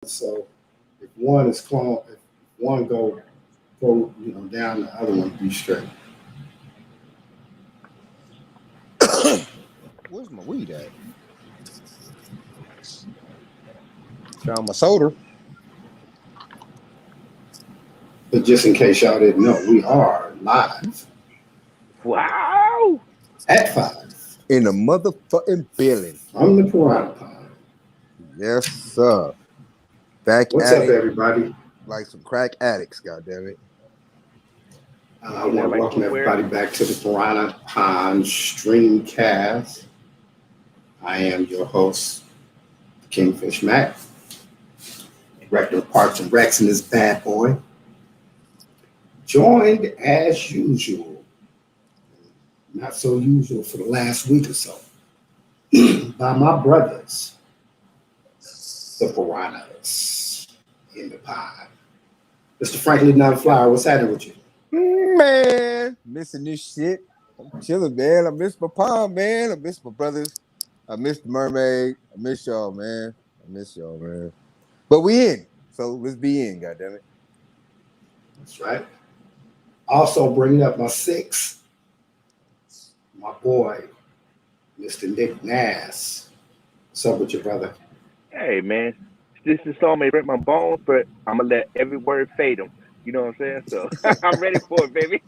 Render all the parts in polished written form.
So if one is clone, if one go down, the other one be straight. Where's my weed at? Found my soda. But just in case y'all didn't know, we are live Wow! at 5 In the motherfucking building. from the Piranha Pond. Yes, sir. Back What's at up, it everybody? like some crack addicts, goddammit. I want to welcome everybody back to the Piranha Pond StreamCast. I am your host, Kingfish Mac, Director of Parks and Recs in this bad boy. Joined as usual, not so usual for the last week or so, by my brothers, the Piranhas in the pod. Mr. Franklin Flower, what's happening with you? Man, missing this shit. I'm chilling, man. I miss my pond, man. I miss my brothers. I miss the mermaid. I miss y'all, man. But we in. So let's be in, goddammit. That's right. Also bringing up my six, my boy, Mr. Nick Nass. What's up with your brother? Hey, man. This song may break my bones, but I'm going to let every word fade them. You know what I'm saying? So I'm ready for it, baby.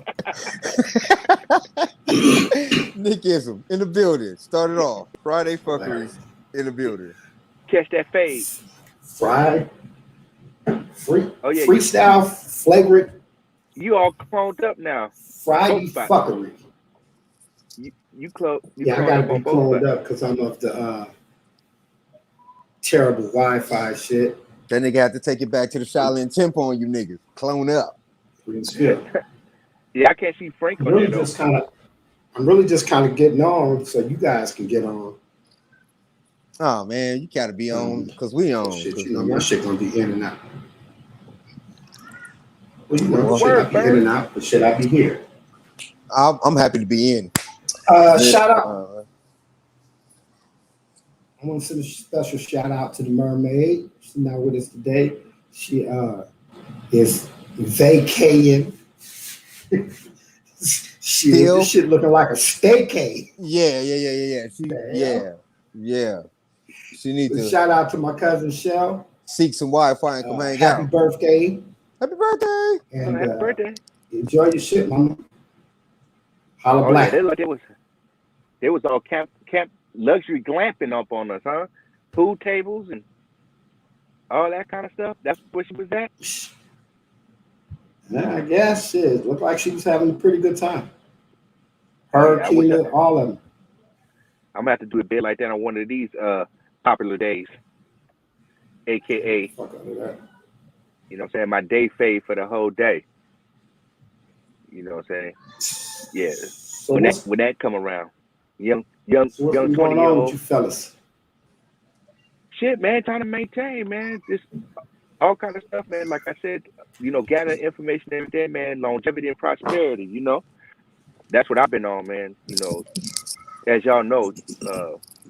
Nick Ism in the building. Started off. Friday fuckeries in the building. Catch that fade. FreeStyle, flagrant. You all cloned up now. Friday fuckery. You clone. Yeah, I gotta be cloned up because I'm of the terrible Wi-Fi shit. That nigga had to take it back to the Shaolin Temple on you niggas. Clone up. Yeah, I can't see Frank on really there, I'm really just kind of getting on so you guys can get on. Oh man, you gotta be on because we on. Shit, you know my shit gonna be in and out. Well, you know, should I be in and out, but should I be here? I'm happy to be in. Shout out. I want to send a special shout out to the mermaid. She's not with us today. She is vacating. This shit looking like a staycay. Yeah. She needs to shout out to my cousin Shell. Seek some Wi-Fi and come hang out. Happy birthday. Happy birthday. And happy birthday. Enjoy your shit, mama. Holla black. Yeah, it was all camp luxury glamping up on us, huh? Pool tables and all that kind of stuff. That's where she was at. Yeah, I guess shit. Looked like she was having a pretty good time. Her, Keena, all of them. I'm gonna have to do a bit like that on one of these popular days, aka. Fuck out of that. You know what I'm saying? My day fade for the whole day. You know what I'm saying? Yeah. So when that come around, young 20-year-old. Going on with you fellas? Shit, man, trying to maintain, man. Just all kind of stuff, man. Like I said, gathering information every day, man. Longevity and prosperity. That's what I've been on, man. As y'all know,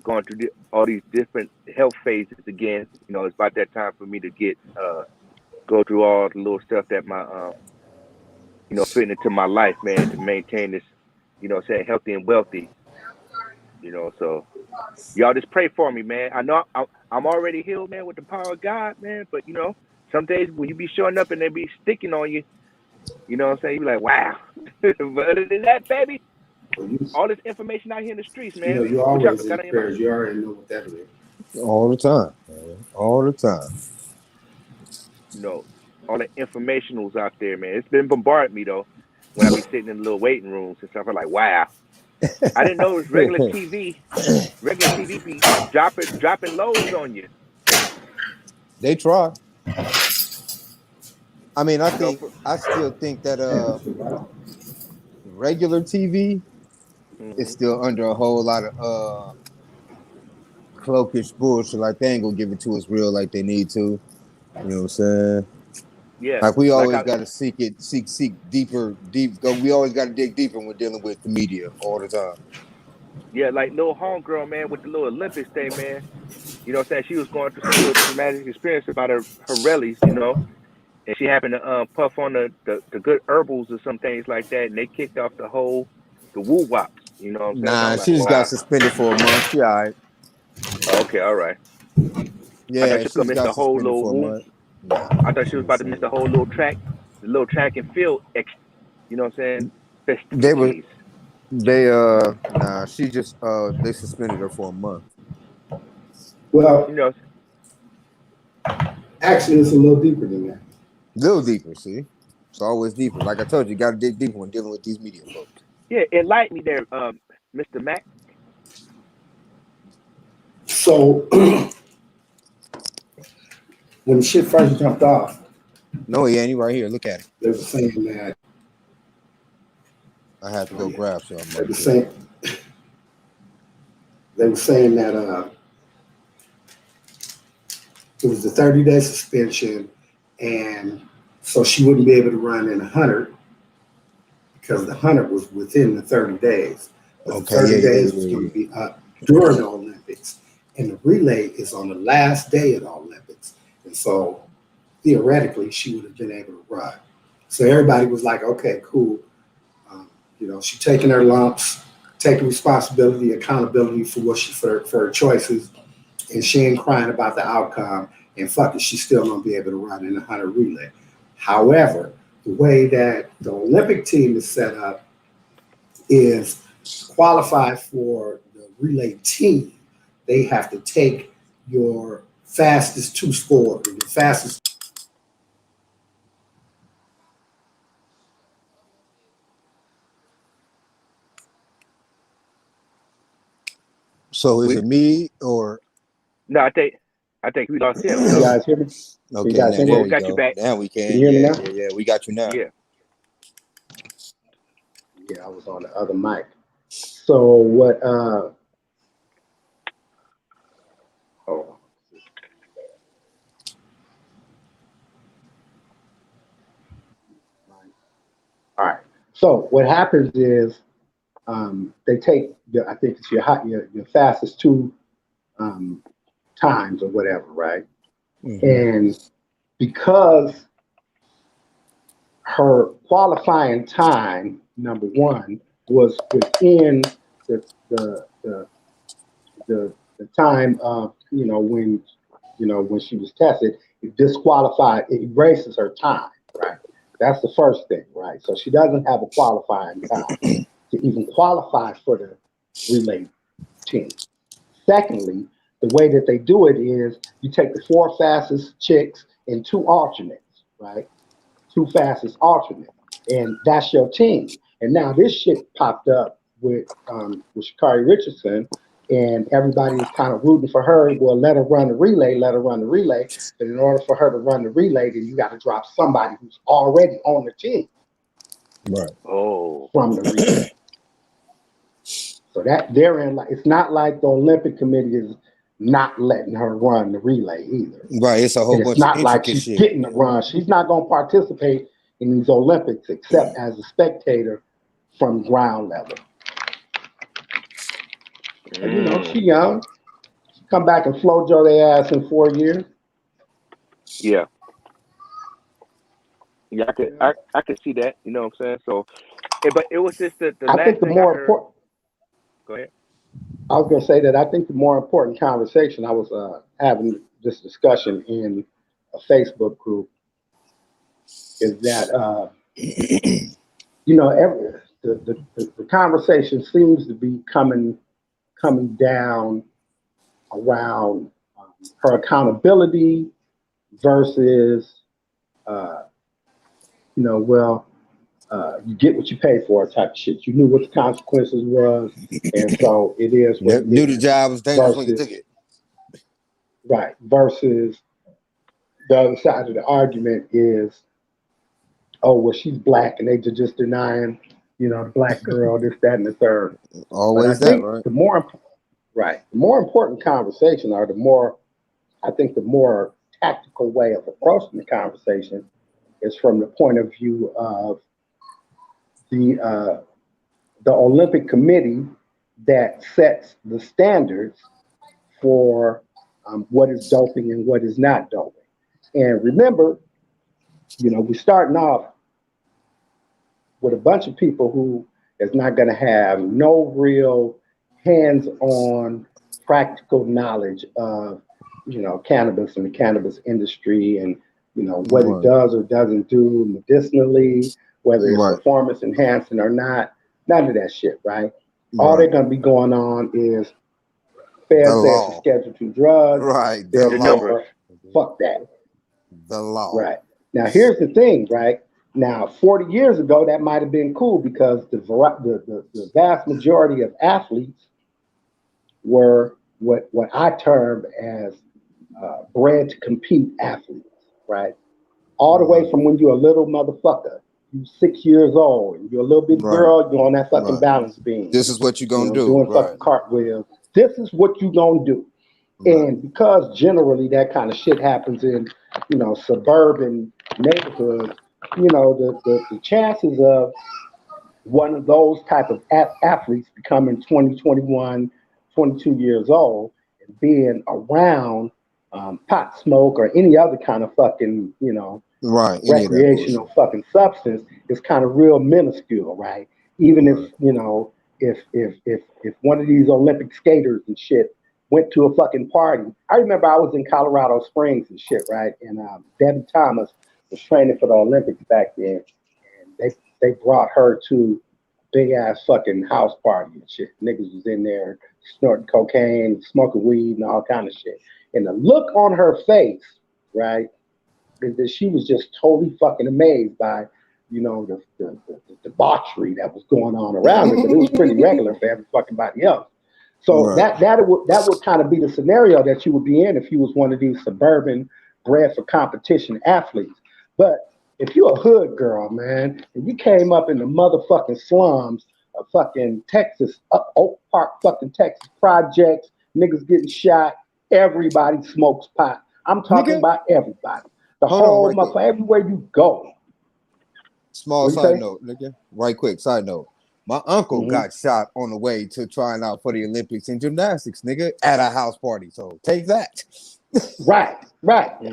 going through all these different health phases again. It's about that time for me to get go through all the little stuff that my fitting into my life, man, to maintain this, saying healthy and wealthy. So y'all just pray for me, man. I know I'm already healed, man, with the power of God, man. But some days when you be showing up and they be sticking on you, you know what I'm saying? You be like, wow. But other than that, baby, all this information out here in the streets, man. You always in prayers. You already know what that is. All the time, man. All the time. All the informationals out there, man. It's been bombarding me though. When I be sitting in the little waiting rooms and stuff, I'm like, wow. I didn't know it was regular TV. Regular TV be dropping loads on you. They try. I mean, I still think that regular TV is still under a whole lot of cloakish bullshit. Like they ain't gonna give it to us real like they need to. You know what I'm saying? Yeah. Like we always got to seek deeper. We always got to dig deeper when we're dealing with the media all the time. Yeah, like little homegirl, man, with the little Olympics thing, man. You know what I'm saying? She was going through some little traumatic experience about her rallies, you know, and she happened to puff on the good herbals or some things like that, and they kicked off the woo wops. You know what I'm saying? So Nah, I'm like, she just got wow. suspended for a month. She all right. Okay, all right. I thought Yeah, she she was just gonna miss got the whole suspended little for a woo. month. Nah, I thought she she was was about to miss the saying whole little track and field. You know what I'm saying? they were Festivities. nah. She just they suspended her for a month. You Well, know, actually, it's a little deeper than that. A little deeper, see. It's always deeper. Like I told you, got to dig deeper when dealing with these media folks. yeah, enlighten me there, Mr. Mac. So when the shit first jumped off, No, he ain't. He right here. Look at it. they were saying that. I had to Oh go yeah, grab something they right were quick. saying they were saying that it was the 30-day suspension, and so she wouldn't be able to run in 100 because the 100 was within the 30 days, but the Okay, yeah, 30 yeah, days was yeah, going yeah. to be up during the Olympics, and the relay is on the last day of the Olympics, and so theoretically she would have been able to run. So everybody was like, okay, cool. You know, she's taking her lumps, taking responsibility, accountability for what for her choices, and she ain't crying about the outcome. And fuck it, she's still gonna be able to run in the 100 relay. However, the way that the Olympic team is set up is to qualify for the relay team. They have to take your fastest two score, your fastest. So is We it me or no, I think we lost him. Can you No, guys hear me? Can you okay? guys Now hear yeah, me? there we you got you go. back. Now we Can can. you hear me Yeah, now? yeah, yeah. We got you now. Yeah. Yeah, I was on the other mic. So what oh all right. So what happens is they take I think it's your fastest two um, times or whatever, right? Mm-hmm. And because her qualifying time, number one, was within the the the the time of when she was tested, it disqualified, it erases her time, right? That's the first thing, right? So she doesn't have a qualifying time to even qualify for the relay team. Secondly, the way that they do it is you take the four fastest chicks and two alternates, right? Two fastest alternates, and that's your team. And now this shit popped up with Sha'Carri Richardson, and everybody was kind of rooting for her. Well, let her run the relay, let her run the relay. But in order for her to run the relay, then you got to drop somebody who's already on the team Right. Oh. from the relay. So that therein, like, it's not like the Olympic Committee is not letting her run the relay either. Right. It's a whole And it's bunch of not like intricate she's shit. getting to run. She's not going to participate in these Olympics except as a spectator from ground level. And she young. She come back and flojo their ass in 4 years. Yeah. Yeah, Yeah. I could see that. You know what I'm saying? So, but it was just the I think last the thing I more heard. important. Go ahead. I was going to say that I think the more important conversation. I was having this discussion in a Facebook group is that the conversation seems to be coming down around her accountability versus you get what you pay for type of shit. You knew what the consequences was, and so it is what it Knew the is. job was dangerous when you took Versus it. right versus the other side of the argument is, oh well, she's black and they just denying the black girl this, that, and the third. But I Always that, think right? the more important conversation, or the more tactical way of approaching the conversation is from the point of view of the Olympic Committee that sets the standards for what is doping and what is not doping. And remember, we're starting off with a bunch of people who is not going to have no real hands-on practical knowledge of, cannabis and the cannabis industry and, what it does or doesn't do medicinally, whether it's performance enhancing or not, none of that shit, right? All they're going to be going on is feds say it's a Schedule 2 drug. Right. Therefore, fuck that. The law. Right. Now, here's the thing, right? Now, 40 years ago, that might have been cool because the vast majority of athletes were what I term as bred to compete athletes, right? All the way from when you're a little motherfucker, you 6 years old, and you're a little bitty girl, you're on that fucking balance beam. This is what you're gonna do. Doing fucking cartwheels. This is what you're gonna do. And because generally that kind of shit happens in, suburban neighborhoods, the chances of one of those type of athletes becoming 20, 21, 22 years old and being around pot smoke or any other kind of fucking, recreational fucking substance is kind of real minuscule, right? Even if, if one of these Olympic skaters and shit went to a fucking party. I remember I was in Colorado Springs and shit, right? And Debbie Thomas was training for the Olympics back then. And they brought her to a big ass fucking house party and shit. Niggas was in there snorting cocaine, smoking weed and all kind of shit. And the look on her face, right, is that she was just totally fucking amazed by, the debauchery that was going on around her. But it was pretty regular for everybody else. So that would kind of be the scenario that you would be in if you was one of these suburban bred for competition athletes. But if you're a hood girl, man, and you came up in the motherfucking slums of fucking Texas, Oak Park fucking Texas projects, niggas getting shot, everybody smokes pot. I'm talking about everybody. The whole motherfucker, everywhere you go. Small side note, nigga. Right quick, side note. My uncle got shot on the way to trying out for the Olympics in gymnastics, nigga, at a house party. So take that. Right.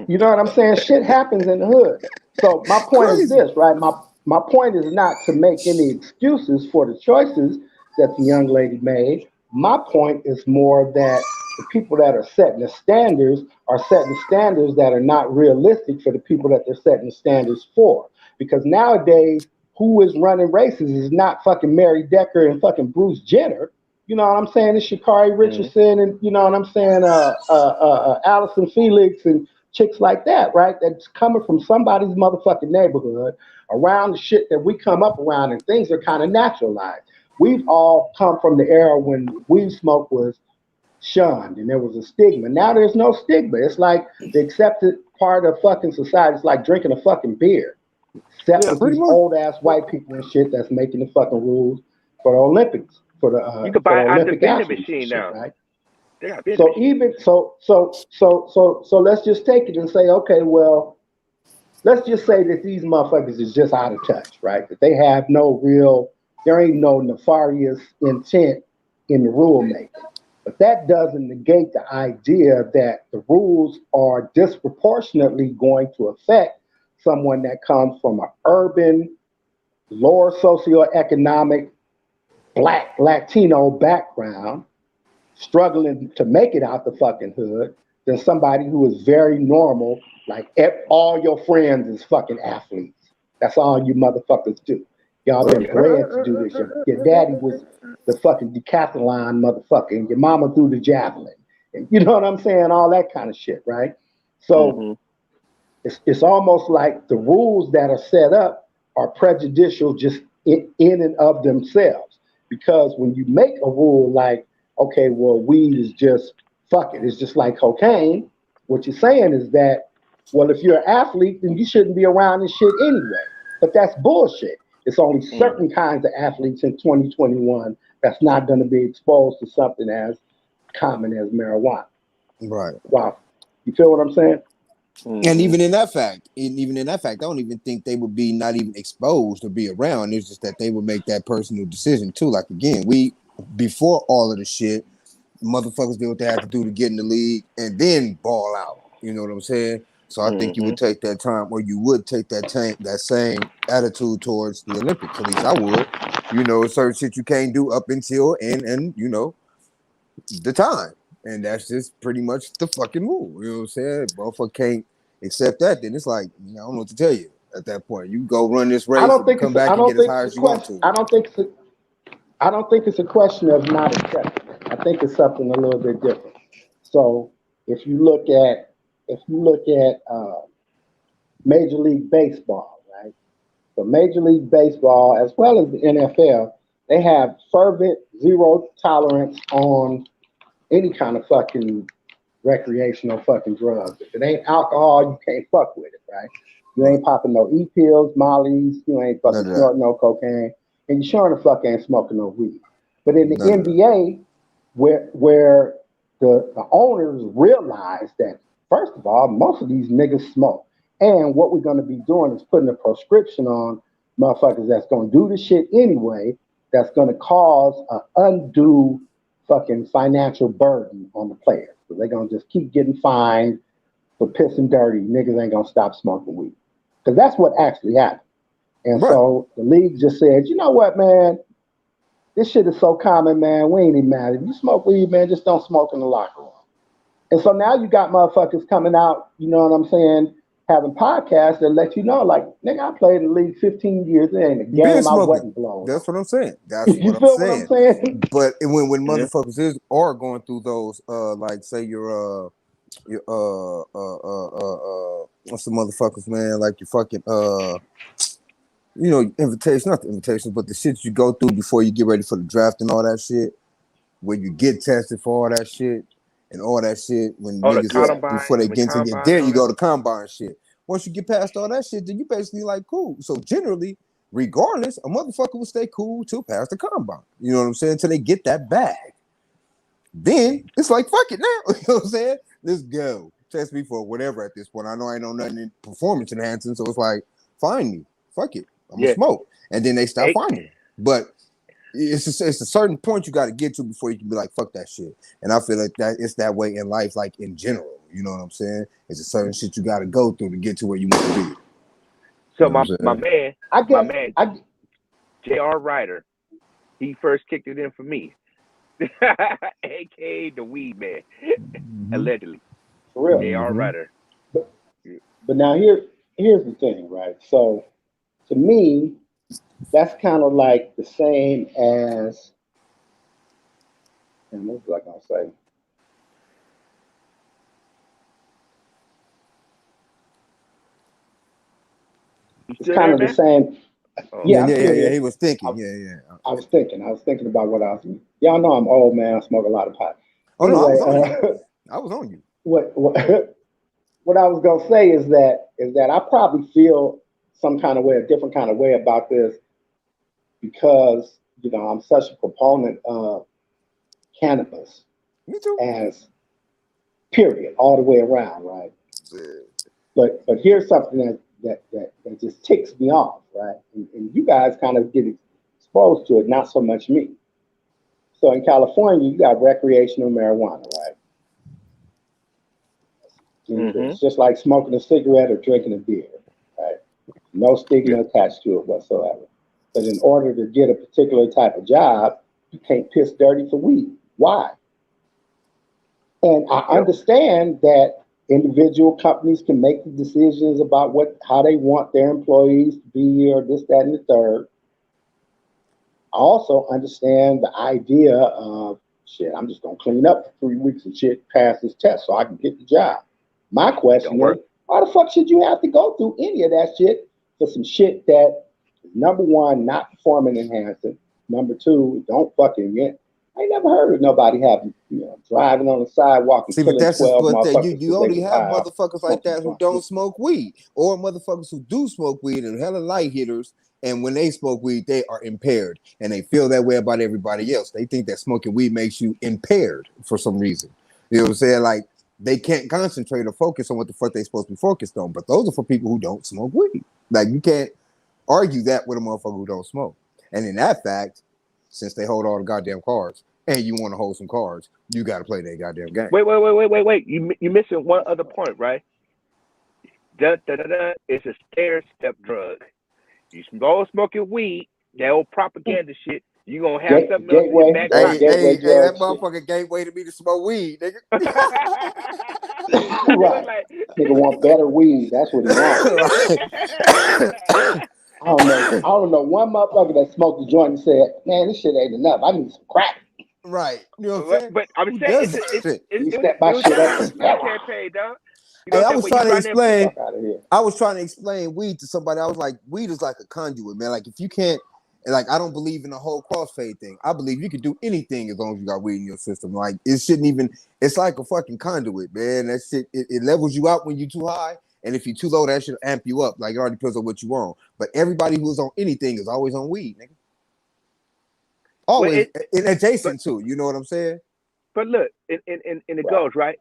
You know what I'm saying? Shit happens in the hood. So my point is this, right? My point is not to make any excuses for the choices that the young lady made. My point is more that the people that are setting the standards are setting standards that are not realistic for the people that they're setting the standards for. Because nowadays, who is running races is not fucking Mary Decker and fucking Bruce Jenner. You know what I'm saying? It's Sha'Carri Richardson and, you know what I'm saying, Allison Felix and chicks like that, right? That's coming from somebody's motherfucking neighborhood around the shit that we come up around, and things are kind of naturalized. We've all come from the era when weed smoke was shunned and there was a stigma. Now there's no stigma. It's like the accepted part of fucking society. It's like drinking a fucking beer. Except for these old ass white people and shit that's making the fucking rules for the Olympics. For the you can buy an the vending machine shit, now. Right? So even so let's just take it and say, okay, well, let's just say that these motherfuckers is just out of touch, right? That they have there ain't no nefarious intent in the rule making. But that doesn't negate the idea that the rules are disproportionately going to affect someone that comes from an urban, lower socioeconomic, Black, Latino background, struggling to make it out the fucking hood, than somebody who is very normal, like all your friends is fucking athletes. That's all you motherfuckers do. Y'all been bred to do this. Your daddy was the fucking decathlon motherfucker, and your mama threw the javelin. And you know what I'm saying? All that kind of shit, right? So it's almost like the rules that are set up are prejudicial just in and of themselves. Because when you make a rule like, okay, well, weed is just, fuck it, it's just like cocaine, what you're saying is that, well, if you're an athlete, then you shouldn't be around this shit anyway. But that's bullshit. It's only certain kinds of athletes in 2021 that's not going to be exposed to something as common as marijuana. Right. Wow. You feel what I'm saying? And even in that fact, I don't even think they would be not even exposed or be around. It's just that they would make that personal decision too. Like again, before all of the shit, motherfuckers did what they had to do to get in the league and then ball out. You know what I'm saying? So I think you would take that time, or you would take that same attitude towards the Olympics. At least I would. You know, certain shit you can't do up until and you know the time, and that's just pretty much the fucking move. You know what I'm saying? If motherfucker can't accept that, then it's like I don't know what to tell you. At that point, you go run this race and come back and get as high as you want to. I don't think it's a question of not accepting it. I think it's something a little bit different. So if you look at Major League Baseball, right? So Major League Baseball, as well as the NFL, they have fervent zero tolerance on any kind of fucking recreational fucking drugs. If it ain't alcohol, you can't fuck with it, right? You ain't popping no E-pills, mollies, you ain't fucking snorting no cocaine, and you sure the fuck ain't smoking no weed. But in the NBA, where the owners realize that, first of all, most of these niggas smoke. And what we're going to be doing is putting a prescription on motherfuckers that's going to do the shit anyway, that's going to cause an undue fucking financial burden on the players. So they're going to just keep getting fined for pissing dirty. Niggas ain't going to stop smoking weed. Because that's what actually happened. And so the league just said, you know what, man? This shit is so common, man. We ain't even mad. If you smoke weed, man, just don't smoke in the locker room. And so now you got motherfuckers coming out, you know what I'm saying, having podcasts that let you know, like, nigga, I played in the league 15 years. There ain't a game I wasn't blown. That's what I'm saying. That's you what feel I'm saying. What I'm saying? But when motherfuckers are going through those, like say your what's the motherfuckers, man? Like your fucking you know, invitations, not the invitations, but the shit you go through before you get ready for the draft and all that shit, where you get tested for all that shit and all that shit when niggas before they get to get there, you go to combine shit. Once you get past all that shit, then you basically like cool. So generally, regardless, a motherfucker will stay cool till past the combine. You know what I'm saying? Until they get that bag. Then it's like fuck it now. You know what I'm saying? Let's go. Test me for whatever at this point. I know I ain't know nothing in performance enhancing, so it's like, find me. Fuck it. I'm gonna smoke. And then they stop finding. But it's a certain point you got to get to before you can be like, fuck that shit. And I feel like that it's that way in life, like in general. You know what I'm saying? It's a certain shit you got to go through to get to where you want to be. So you know my man, J.R. Ryder, he first kicked it in for me. AKA the weed man. Allegedly. For real. J.R. Ryder. But now here's the thing, right? So to me, that's kind of like the same as, and what was I gonna say? It's kind of the same. Oh. Yeah. He was thinking. I was thinking about what I was. Y'all know I'm old, man. I smoke a lot of pot. Oh anyway, no, I was on you. What I was gonna say is that I probably feel some kind of way, a different kind of way about this, because you know I'm such a proponent of cannabis. Me too. As period, all the way around, right? But here's something that just ticks me off, right? And you guys kind of get exposed to it, not so much me. So in California, you got recreational marijuana, right? It's just like smoking a cigarette or drinking a beer, right? No stigma attached to it whatsoever. But in order to get a particular type of job, you can't piss dirty for weed. Why? And I understand that individual companies can make the decisions about how they want their employees to be, or this, that, and the third. I also understand the idea of, shit, I'm just going to clean up for 3 weeks and shit, pass this test so I can get the job. My question is, why the fuck should you have to go through any of that shit for some shit that, number one, not performing enhancing, number two, don't fucking get. I ain't never heard of nobody having, driving on the sidewalk and killing 12 motherfuckers. You only have motherfuckers like that who don't smoke weed, or motherfuckers who do smoke weed and hella light hitters, and when they smoke weed, they are impaired, and they feel that way about everybody else. They think that smoking weed makes you impaired for some reason. You know what I'm saying? Like, they can't concentrate or focus on what the fuck they supposed to be focused on. But those are for people who don't smoke weed. Like, you can't argue that with a motherfucker who don't smoke. And in that fact, since they hold all the goddamn cards, and you want to hold some cards, you got to play that goddamn game. Wait. You missing one other point, right? It's a stair step drug. You go smoking weed, that old propaganda shit. You gonna have something else in your back pocket. Hey, that motherfucker gateway to me to smoke weed, nigga. Right. Like, Nigga want better weed. That's what he wants. I don't know one motherfucker that smoked a joint and said, "Man, this shit ain't enough. I need some crack." Right. You know what I'm saying? but I'm Who saying does it step was shit up. a campaign, dog. You Hey, know I was what I'm trying saying? to explain. Fuck out of here. I was trying to explain weed to somebody. I was like, weed is like a conduit, man. Like if you can't, like I don't believe in the whole crossfade thing. I believe you can do anything as long as you got weed in your system. Like it shouldn't even. It's like a fucking conduit, man. That shit it levels you out when you're too high, and if you're too low, that should amp you up. Like it already depends on what you want. But everybody who's on anything is always on weed, nigga. Always adjacent to. You know what I'm saying? But look, it goes right.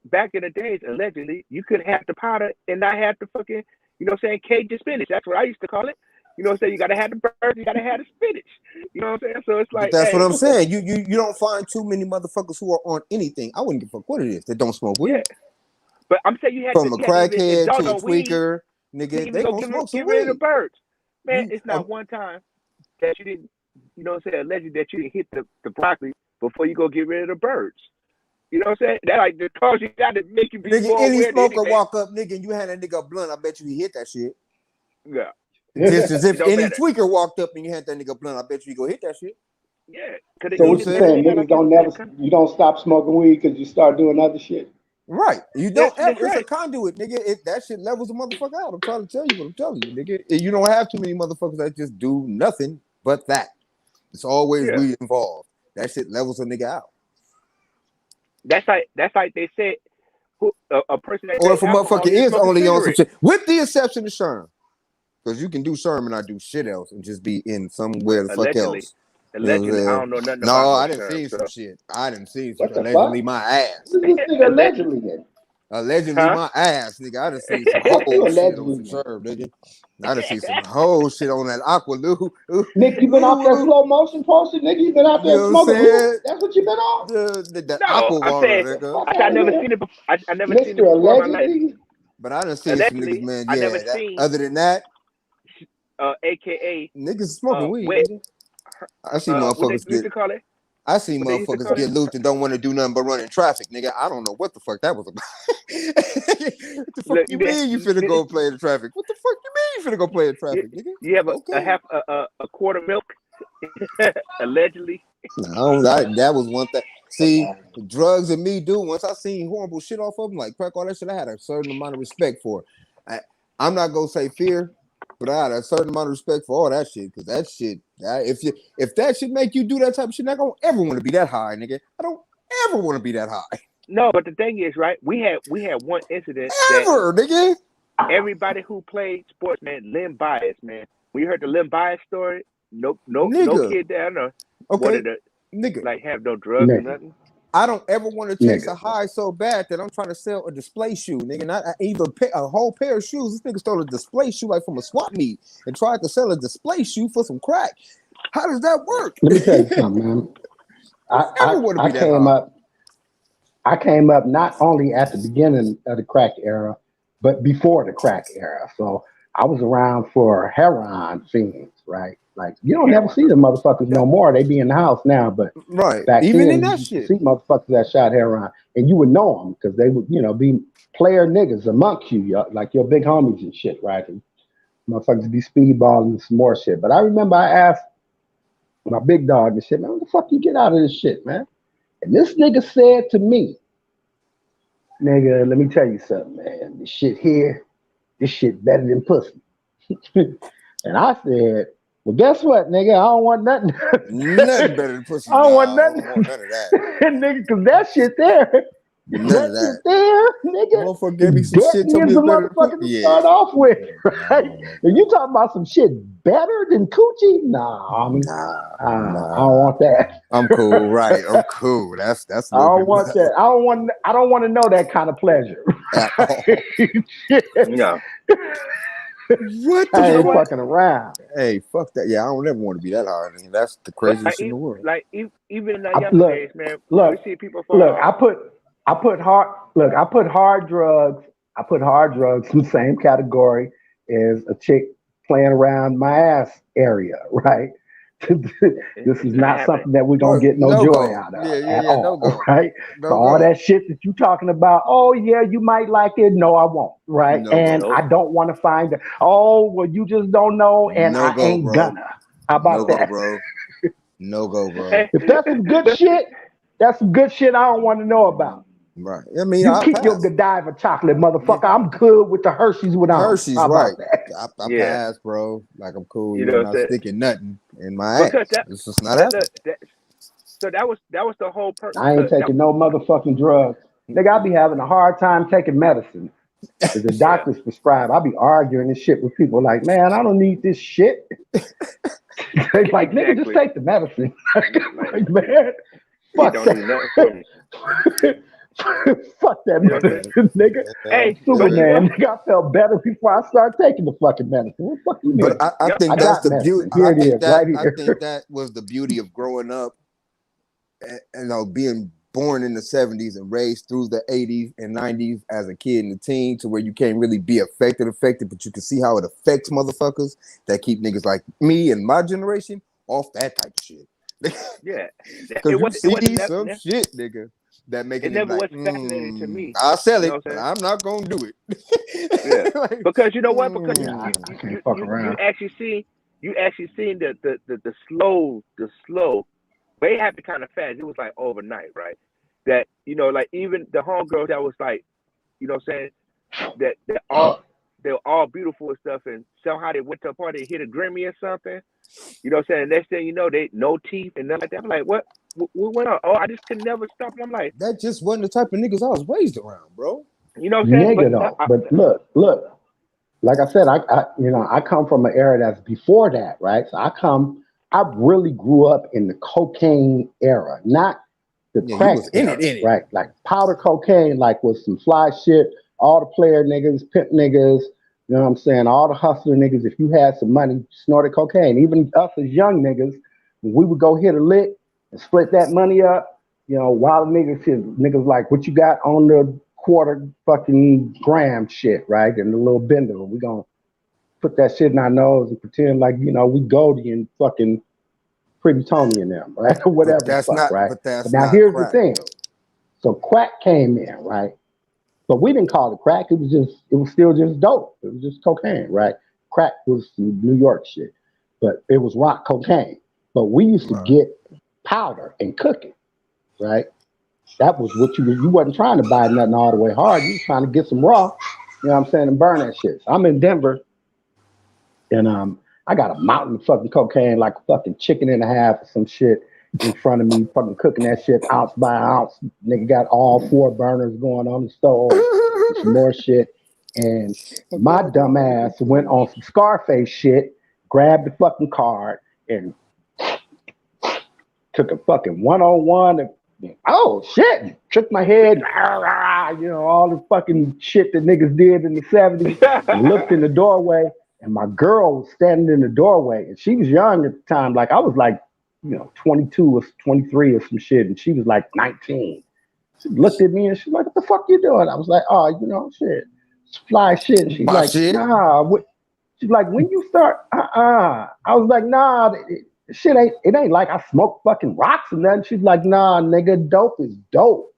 Back in the days, allegedly, you could have the powder and not have the fucking, you know what I'm saying, Cajun spinach. That's what I used to call it. You know what I'm saying? You gotta have the birds, you gotta have the spinach. You know what I'm saying? So it's like, but that's what I'm saying. You don't find too many motherfuckers who are on anything. I wouldn't give a fuck what it is that don't smoke weed. Yeah. But I'm saying you had from a crackhead to a tweaker, nigga, they gonna smoke some get rid of the weed. birds. Man, it's not one time that you didn't, you know what I'm saying, allegedly that you didn't hit the broccoli before you go get rid of the birds. You know what I'm saying? That like the cause you got to make you be nigga, more any aware smoker anything. walk up, nigga, and you had that nigga a blunt, I bet you he hit that shit. Yeah. Just as if any better. tweaker walked up and you had that nigga a blunt, I bet you he go hit that shit. Yeah. So what you saying? Niggas don't never, you don't stop smoking weed because you start doing other shit. Right. You don't ever. That's right. It's a conduit, nigga. That shit levels a motherfucker out. I'm trying to tell you what I'm telling you, nigga. You don't have too many motherfuckers that just do nothing but that. It's always weed involved. That shit levels a nigga out. That's like they said, a person that or if a motherfucker is only on some shit, with the exception of Sherm, because you can do Sherm and not do shit else and just be in somewhere the fuck else. Allegedly, I don't know nothing about no, I didn't see some shit. I didn't see some shit. Allegedly, my ass. What is this nigga allegedly in? Allegedly, my ass, nigga. I done seen some whole shit on some Sherm, nigga. I done seen some whole shit on that Aqua Lou. Nick, you been off that slow motion poster, nigga? You been out there smoking weed? That's what you been on? The Aqua water, nigga. I never seen it before. I never seen it before in my life. But I done seen some niggas, man. Yeah, other than that, AKA niggas smoking weed. Nigga. I see motherfuckers get. I see motherfuckers get looped and don't want to do nothing but run in traffic, nigga. I don't know what the fuck that was about. What the fuck you mean you finna go play in the traffic? What the fuck you mean you finna go play in traffic, nigga? You have a quart of milk, allegedly. No, that was one thing. See, drugs and me do. Once I seen horrible shit off of them, like crack, all that shit, I had a certain amount of respect for it. I'm not gonna say fear, but I had a certain amount of respect for all that shit, because that shit, if that shit make you do that type of shit, I don't ever want to be that high, nigga. I don't ever want to be that high. No, but the thing is, right? We had one incident. Nigga. Everybody who played sports, man, Lim Bias, man. We heard the Lim Bias story. No kid there, no. Okay, nigga, like have no drugs or nothing. I don't ever want to chase a high so bad that I'm trying to sell a display shoe, nigga. Not even a whole pair of shoes. This nigga stole a display shoe like from a swap meet and tried to sell a display shoe for some crack. How does that work? Let me tell you something, man. I came up not only at the beginning of the crack era, but before the crack era. So I was around for heroin fiends, right? Like you don't never see the motherfuckers no more. They be in the house now, but back even then, in that you shit, see motherfuckers that shot heroin, and you would know them because they would, be player niggas amongst you, like your big homies and shit, right? And motherfuckers be speedballing and some more shit. But I remember I asked my big dog and shit, man, what the fuck you get out of this shit, man? And this nigga said to me, nigga, let me tell you something, man. This shit better than pussy. And I said, well, guess what, nigga? I don't want nothing. Nothing better than pussy. I don't want nothing. I don't want none of that. Nigga, because that shit there. None of that. Shit there, nigga. Motherfucker gave me some shit. Told me the it's better motherfucker to start off with, right? And you talking about some shit better than coochie? Nah, I don't want that. I'm cool, right? I'm cool. That's. I don't want that. I don't want to know that kind of pleasure. No. What I the ain't fuck? fucking around. Hey, fuck that. Yeah, I don't ever want to be that hard. I mean, that's the But craziest shit in the world. even in our I, younger look, days, man, we look, see people fall look. off. I put hard drugs. I put hard drugs in the same category as a chick playing around my ass area, right? This is It's not not happening. something that we're gonna Or get no no joy go. out Yeah, of yeah, at yeah. No all, go. right? So No all go. that shit that you talking about, oh yeah, you might like it. No, I won't, right? No And go. Nope. I don't want to find it. Oh, well, you just don't know, and No I go, ain't bro. gonna. How No about go, that? bro. No go, bro. Hey, If that's some good shit, that's some good shit I don't want to know about. Right. I mean, You I'll keep your pass. Godiva chocolate, Yeah. motherfucker. I'm good with the Hershey's with almonds. Hershey's How right. about that? I yeah, pass, bro. Like I'm cool. you You're know what not I'm saying? sticking nothing in my Because ass. It's just not that, happening. that, that so that was the whole I ain't that, taking no motherfucking drugs. Nigga, I be having a hard time taking medicine. If the yeah, doctors prescribe, I be arguing and shit with people like, man, I don't need this shit. They like, nigga, just exactly. take the medicine. Like Like, man, it fuck don't do nothing for me. that. Fuck that You know what I'm saying? medicine, nigga. Yeah. Hey, I'm but you know, Superman. Nigga, I felt better before I started taking the fucking medicine. What the fuck you But mean? I yep, I think that's got the beauty. medicine. Here it is, right I here. think that was the beauty of growing up, being born in the 70s and raised through the 80s and 90s as a kid and a teen, to where you can't really be affected, but you can see how it affects motherfuckers that keep niggas like me and my generation off that type of shit. yeah. Because you It wasn't see some shit, nigga, that make a it nigga never like, was fascinating to me. I'll sell You know it, what I'm but saying? I'm not gonna do Yeah, it. Like, because you know what? Because Yeah, I you can't you fuck you, you around. actually see the slow. They happened kind of fast. It was like overnight, right? That like even the homegirls that was like, what I'm saying, they were all beautiful and stuff, and somehow they went to a party and hit a Grammy or something. You know what I'm saying? Next thing you know, they no teeth and nothing like that. I'm like, what went on? Oh, I just could never stop. And I'm like, that just wasn't the type of niggas I was raised around, bro. you know what I'm saying? Nigga though. But look, like I said, I come from an era that's before that, right? So I really grew up in the cocaine era, not the Yeah, you crack was in era, it. right? Like powder cocaine, like was some fly shit. All the player niggas, pimp niggas, you know what I'm saying? All the hustler niggas. If you had some money, snorted cocaine. Even us as young niggas, when we would go hit a lick and split that money up. Wild niggas like, what you got on the quarter fucking gram shit, right? And the little bender. We gonna put that shit in our nose and pretend like, we Goldie and fucking Pretty Tony and them, right? Or But whatever the that's fuck, not. right? But But that's now not here's the crack, thing. though. So crack came in, right? But we didn't call it crack. It was still just dope. It was just cocaine, right? Crack was some New York shit, but it was rock cocaine. But we used to Right. get powder and cook it, right? That was what you wasn't trying to buy nothing all the way hard. You was trying to get some raw, you know what I'm saying, and burn that shit. So I'm in Denver, and I got a mountain of fucking cocaine, like a fucking chicken and a half or some shit in front of me, fucking cooking that shit ounce by ounce. Nigga got all four burners going on the stove and some more shit. And my dumb ass went on some Scarface shit, grabbed the fucking card, and took a fucking 101 and oh shit, shook my head, all the fucking shit that niggas did in the 70s, and looked in the doorway, and my girl was standing in the doorway, and she was young at the time, like I was like, 22 or 23 or some shit, and she was like 19. She looked at me and she's like, what the fuck you doing? I was like, oh, shit, it's fly shit. And she's My like, shit. nah, she's like, when you start, I was like, nah, shit ain't like I smoke fucking rocks and nothing. She's like, nah, nigga, dope is dope.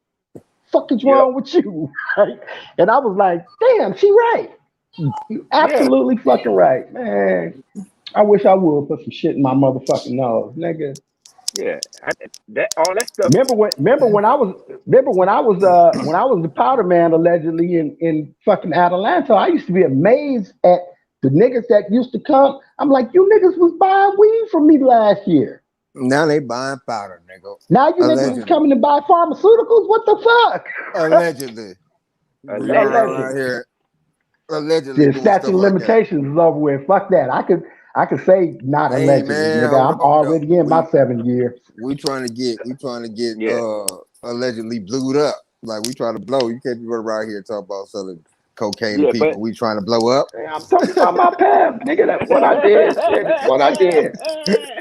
Fuck is yep, wrong with you? Right? And I was like, damn, she right. You yeah, absolutely fucking right, man. I wish I would put some shit in my motherfucking nose, nigga. yeah. That all that stuff. Remember when I was the powder man allegedly in fucking Atlanta. I used to be amazed at the niggas that used to come. I'm like, you niggas was buying weed from me last year. Now they buying powder, nigga. Now you niggas is Allegedly. coming to buy pharmaceuticals. What the fuck? Allegedly. We run Allegedly. around Allegedly. here allegedly The doing statute stuff of like that. limitations is over with. Fuck that. I could say not Hey allegedly, man, nigga. I'm hold up. already in my 7 year. We trying to get Yeah, allegedly blued up. Like we trying to blow. You can't be running around here talking about selling cocaine Yeah, to people. but- We trying to blow up. Hey, I'm talking about my path, nigga. That's what I did. Shit, that's what I did.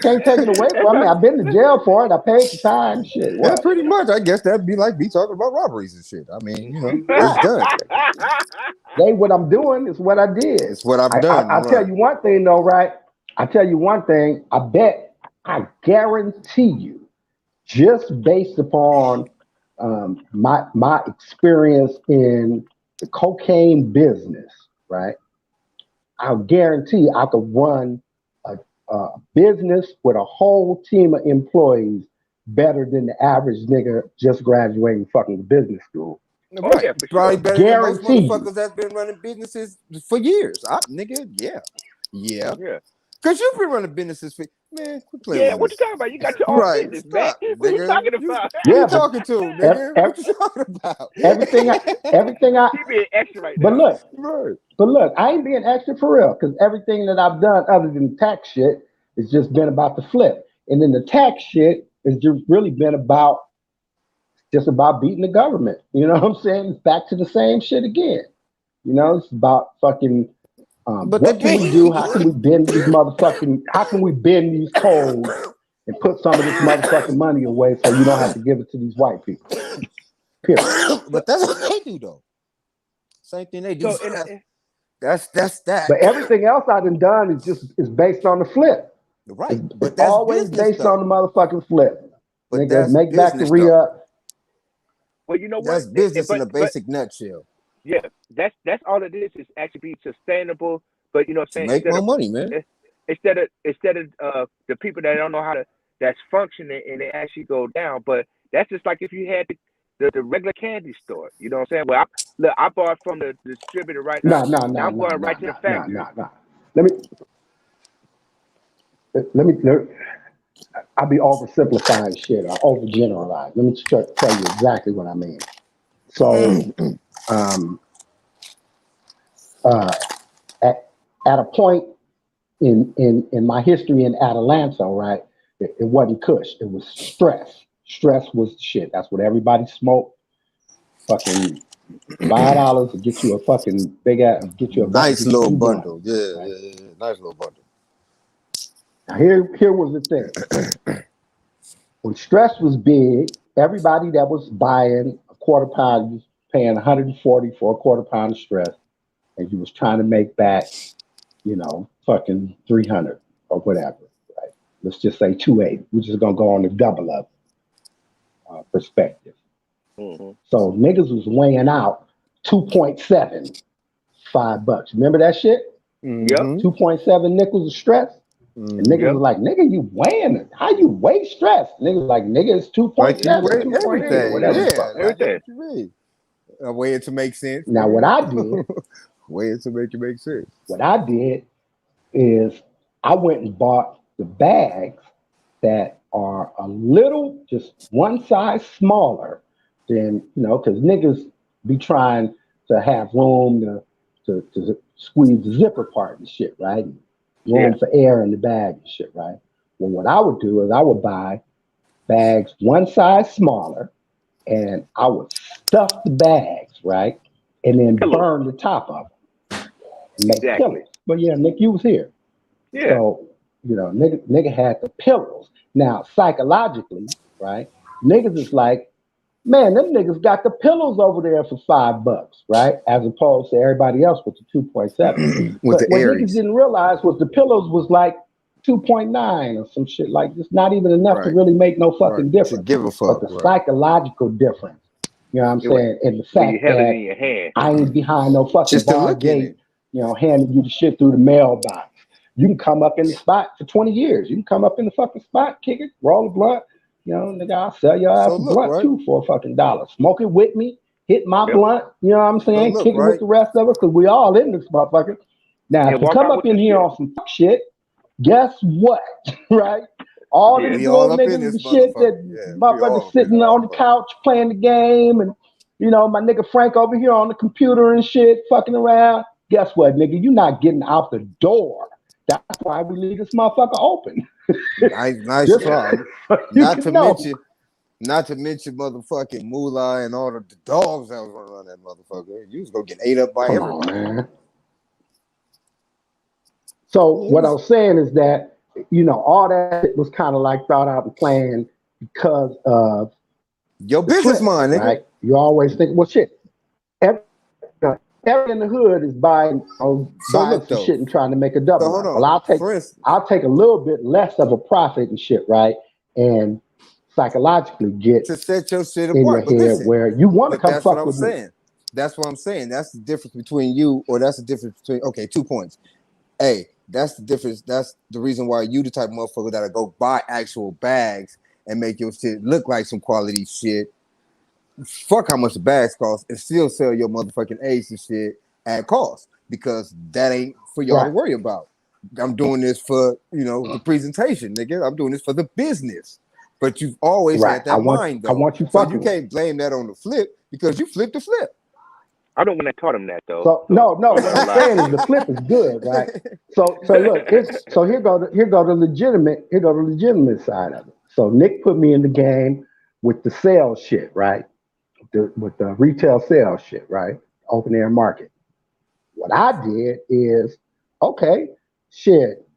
Can't take it away from me. I've been to jail for it. I paid the time. Shit, Yeah, what? pretty much. I guess that'd be like me talking about robberies and shit. I mean, you know, it's done. Hey, what I'm doing is what I did. It's what I've done. I'll tell you one thing though, right? I'll tell you one thing. I guarantee you, just based upon my experience in the cocaine business, right? I'll guarantee I could run a business with a whole team of employees better than the average nigga just graduating fucking business school. Oh, Right. yeah, for Probably sure. better than most Guarantee you. motherfuckers that's been running businesses for years. Nigga, yeah. Yeah. Because you've been running businesses for, man, quit playing Yeah, with what us. you talking about? You got your own Right, business, man. stop, What you nigga. talking about? Who Yeah, you but talking to, nigga? What you talking about? everything I He being extra right but now. look, Right. But look, I ain't being extra for real because everything that I've done other than tax shit has just been about the flip. And then the tax shit has just really been about just about beating the government. You know what I'm saying? It's back to the same shit again. You know, it's about fucking But what they can we do? How can we bend these motherfucking how can we bend these codes and put some of this motherfucking money away so you don't have to give it to these white people? Period. But that's what they do, though. Same thing they do. So, That's that. But everything else I done is based on the flip. Right. It's But that's always business, based though. on the motherfucking flip. But Nigga, that's make back the business, re though. up. well, you know what? That's business in a But basic nutshell. yeah, that's all it is actually be sustainable. But you know what To I'm saying? make more money, man. Instead of the people that don't know how to that's functioning and they actually go down. But that's just like if you had the regular candy store. You know what I'm saying? Well, I bought from the distributor right now. No. Now I'm going right to the factory. Let me. I'll be oversimplifying shit or overgeneralize. Let me tell you exactly what I mean. So, at a point in my history in Atlanta, right, it wasn't Kush. It was stress. Stress was the shit. That's what everybody smoked. Fucking $5 to get you a fucking big ass, get you a Nice get you little two bundle. blunts, Yeah, right? yeah. Nice little bundle. Now here was the thing. When stress was big, everybody that was buying a quarter pound was paying 140 for a quarter pound of stress, and you was trying to make back, fucking 300 or whatever, right? Let's just say 280. We're just gonna go on the double up perspective. Mm-hmm. So niggas was weighing out 2.7, $5. Remember that shit? Yep. 2.7 nickels of stress. And niggas was like, nigga, you weighing it. How you weigh stress? Niggas like, nigga, it's 2.7, Like you weigh 2.8, everything. whatever. Yeah, Fuck, right? Everything. What you mean? A way it to make sense. Now what I did Way it to make it make sense. What I did is I went and bought the bags that are a little, just one size smaller than, because niggas be trying to have room to squeeze the zipper part and shit, right? Room for air in the bag and shit, right? Well, what I would do is I would buy bags one size smaller and I would stuff the bags, right? And then burn the top of them. Make pillows. But yeah, Nick, you was here. Yeah. So, nigga had the pillows. Now, psychologically, right? Niggas is like, man, them niggas got the pillows over there for $5, right? As opposed to everybody else with the 2.7. With But the what Aries. niggas didn't realize was the pillows was like 2.9 or some shit like this. Not even enough to really make no fucking difference. To give a fuck. But the psychological difference, you know what I'm saying? And the fact you held it that in your hand. I ain't behind no fucking Just to bar look in gate, it. handing you the shit through the mailbox. You can come up in the spot for 20 years. You can come up in the fucking spot, kick it, roll a blunt. Nigga, I'll sell your ass a blunt too for a fucking $1. Smoke it with me, hit my blunt, you know what I'm saying? Kick it with the rest of us, because we all in this motherfucker. Now, if you come up in here on some shit, guess what? Right? All these little niggas and shit that motherfuckers sitting on the couch playing the game, and my nigga Frank over here on the computer and shit, fucking around. Guess what, nigga? You're not getting out the door. That's why we leave this motherfucker open. Nice try. Not to mention, Not to mention motherfucking Moolah and all the dogs that was running around that motherfucker. You was gonna get ate up by Come everybody. on, man. So what I was saying is that, you know, all that shit was kind of like thought out and planned because of Your the business flip, mind, nigga. right? You always think, well, shit, every in the hood is buying, So buying look some though. shit and trying to make a So double. hold Well, on. For instance, I'll take a little bit less of a profit and shit, right? And psychologically get to set your shit in your apart. But head listen, where you want to but come that's what fuck I'm with me. saying. That's what I'm saying. That's the difference between you, or that's the difference between 2 points. Hey, that's the difference. That's the reason why you the type of motherfucker that'll go buy actual bags and make your shit look like some quality shit. Fuck how much the bags cost and still sell your motherfucking eggs and shit at cost, because that ain't for y'all to Right. worry about. I'm doing this for, you know, the presentation, nigga. I'm doing this for the business. But you've always Right. had that mind I though. want you So fucking you with me. can't blame that on the flip, because you flipped the flip. I don't want to taught him that though. So no, I'm not what gonna I'm lie. saying is the flip is good, right? So look, here go the legitimate side of it. So Nick put me in the game with the sales shit, right? With the retail sales shit, right? Open air market. What I did is, okay, shit,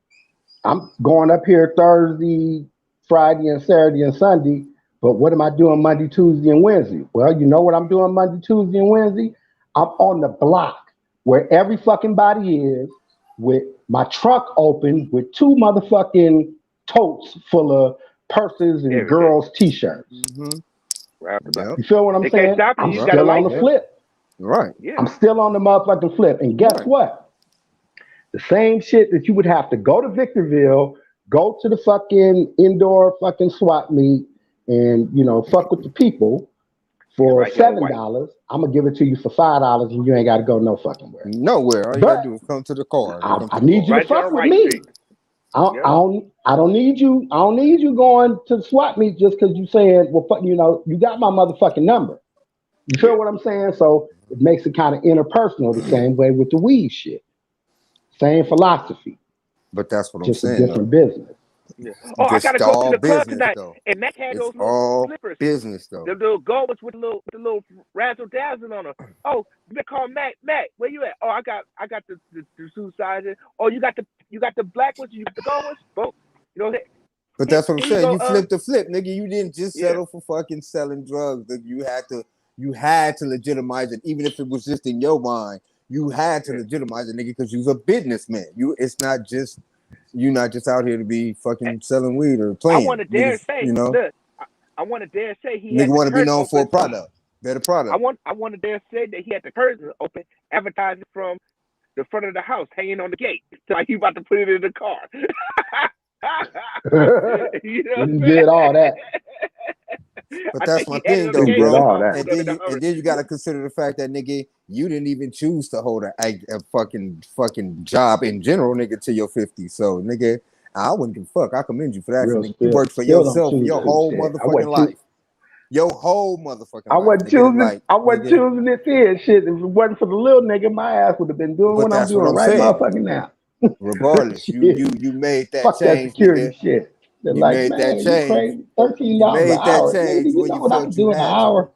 I'm going up here Thursday, Friday, and Saturday and Sunday, but what am I doing Monday, Tuesday, and Wednesday? Well, you know what I'm doing Monday, Tuesday, and Wednesday? I'm on the block where every fucking body is, with my trunk open with 2 motherfucking totes full of purses and Everything. girls' t-shirts. Mm-hmm. Right about. Yep. You feel what I'm They saying? can't stop you. I'm You got a still on the license. flip. Right. Yeah. I'm still on the motherfucking flip. And guess Right. what? The same shit that you would have to go to Victorville, go to the fucking indoor fucking swap meet, and, you know, fuck with the people for Right here in white. $7. I'm gonna give it to you for $5, and you ain't got to go no fucking where. Nowhere. All you But gotta do is come to the car. I need you to Right there fuck on with White me. Street. Yep. I don't need you. I don't need you going to the swap meet just because you saying, well, fuck, you know, you got my motherfucking number. You feel Yeah. what I'm saying? So it makes it kind of interpersonal the same way with the weed shit. Same philosophy, But that's what I'm just a saying though. different business. Yeah. Oh, I This gotta is go to all the club business tonight. though. And Mac had It's those little all slippers. business though. The little goals with the little razzle dazzle on them. Oh, you better call Mac. Mac, where you at? Oh, I got the two sizes. Oh, you got the black ones. You got the gold ones. Both. You know. But that's what I'm Here you saying. go. You flipped the flip, nigga. You didn't just Yeah. settle for fucking selling drugs. Nigga. You had to legitimize it, even if it was just in your mind. You had to legitimize it, nigga, because you was a businessman. It's not just you not just out here to be fucking selling weed or I playing. want to dare Niggas, say, you know, look, I want to dare say he nigga had the want to be curtain known for a open. product, better product. I want to dare say that he had the curtain open, advertising from the front of the house, hanging on the gate, like he about to put it in the car. You know We did all that. But that's my he had it thing on the though, gate did bro. all that. And then you gotta consider the fact that, nigga, you didn't even choose to hold a fucking job in general, nigga, till your 50s. So, nigga, I wouldn't give a fuck. I commend you for that. Real Nigga. You spill. worked for Still don't yourself choose your to whole shit. motherfucking life. Your whole motherfucking I life. wasn't Nigga. choosing. Like, I wasn't nigga, choosing it then. Shit, if it wasn't for the little nigga, my ass would have been doing but what I'm that's what doing I'm right saying. motherfucking now. Regardless, Shit. you made that Fuck that change, security nigga. shit. They're You like, made that man, you change. crazy? $13 You an made that hour. Nigga, change do you when know you what I felt can you do in an had to. hour?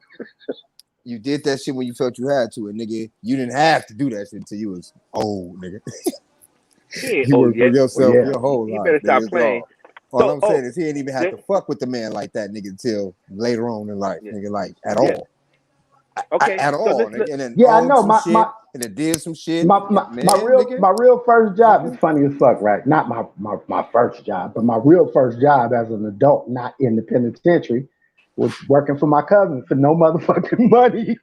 You did that shit when you felt you had to, and nigga, you didn't have to do that shit until you was old, nigga. Yeah. You Oh worked for yeah. yourself Yeah. your whole You life, better stop nigga. playing. All I'm saying is he ain't even have to the- fuck with the man like that, nigga, until later on in life, Yeah. nigga, like at Yeah. all. Okay. At So all, this nigga. And then Yeah, I owned know. some shit, and then did some shit. My Man, nigga. real first job is Nigga. funny as fuck, right? Not my first job, but my real first job as an adult, not in the penitentiary, was working for my cousin for no motherfucking money.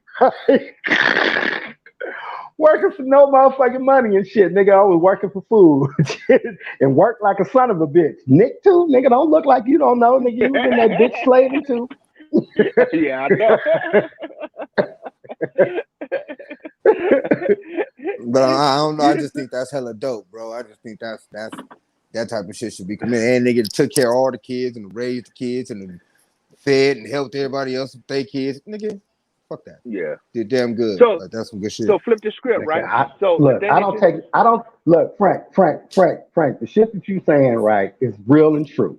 Working for no motherfucking money and shit, nigga. I was working for food and worked like a son of a bitch. Nick too, nigga. Don't look like you don't know, nigga. You was in that bitch slaving too. Yeah, I know. But I don't know. I just think that's hella dope, bro. I just think that's that type of shit should be committed. And nigga took care of all the kids and raised the kids and fed and helped everybody else with their kids. Nigga, fuck that. Yeah. Did damn good. So Like, that's some good shit. so flip the script, right? So look, then I don't look, Frank, the shit that you saying, right, is real and true.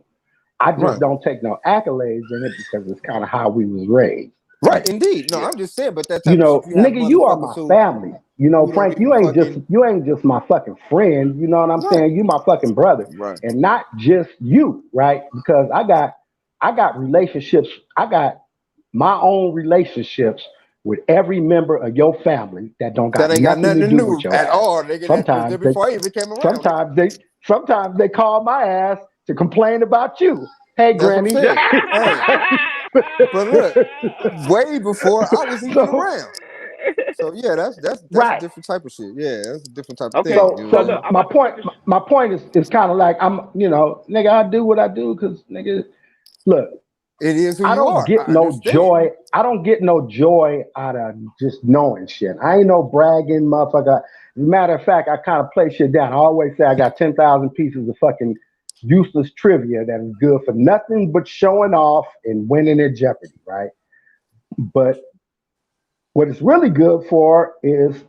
I just Right. don't take no accolades in it because it's kind of how we was raised. Right, indeed. No, Yeah. I'm just saying, but that You type of shit, know, you have nigga, you are motherfuckers my who, family. You know, Frank, they be fucking you ain't just my fucking friend. You know what I'm right, saying? You my fucking brother, right. and not just you, right? Because I got relationships. I got my own relationships with every member of your family that don't That got ain't got nothing nothing to to do do with your at ass. all, nigga. That was there Sometimes they, before I even came around, nigga. sometimes they call my ass to complain about you. Hey, That's what I'm Granny. saying. Hey, but look, way before I was even So around. So yeah, that's a right. different type of shit. Yeah, that's a different type of Okay, thing. So You know what so I so look, mean? I'm my about to put point this. my point is kind of like I'm nigga I do what I do because nigga look It is who I you don't are. get I no understand. joy. I don't get no joy out of just knowing shit. I ain't no bragging motherfucker. As a matter of fact, I kind of play shit down. I always say I got 10,000 pieces of fucking useless trivia that is good for nothing but showing off and winning at Jeopardy, right? But what it's really good for is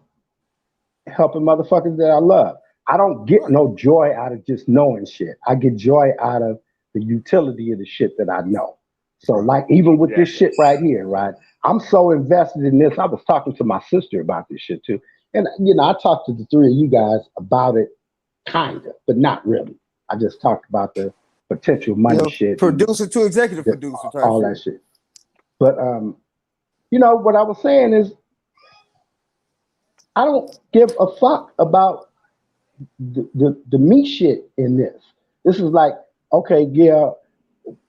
helping motherfuckers that I love. I don't get Right. no joy out of just knowing shit. I get joy out of the utility of the shit that I know. So, Right. like, even with this Exactly. shit right here, right? I'm so invested in this. I was talking to my sister about this shit too. And, you know, I talked to the three of you guys about it, kind of, but not really. I just talked about the potential You money know, shit and producer to executive the, producer type all that shit. shit. But, you know, what I was saying is, I don't give a fuck about the me shit in this. This is like, okay, yeah,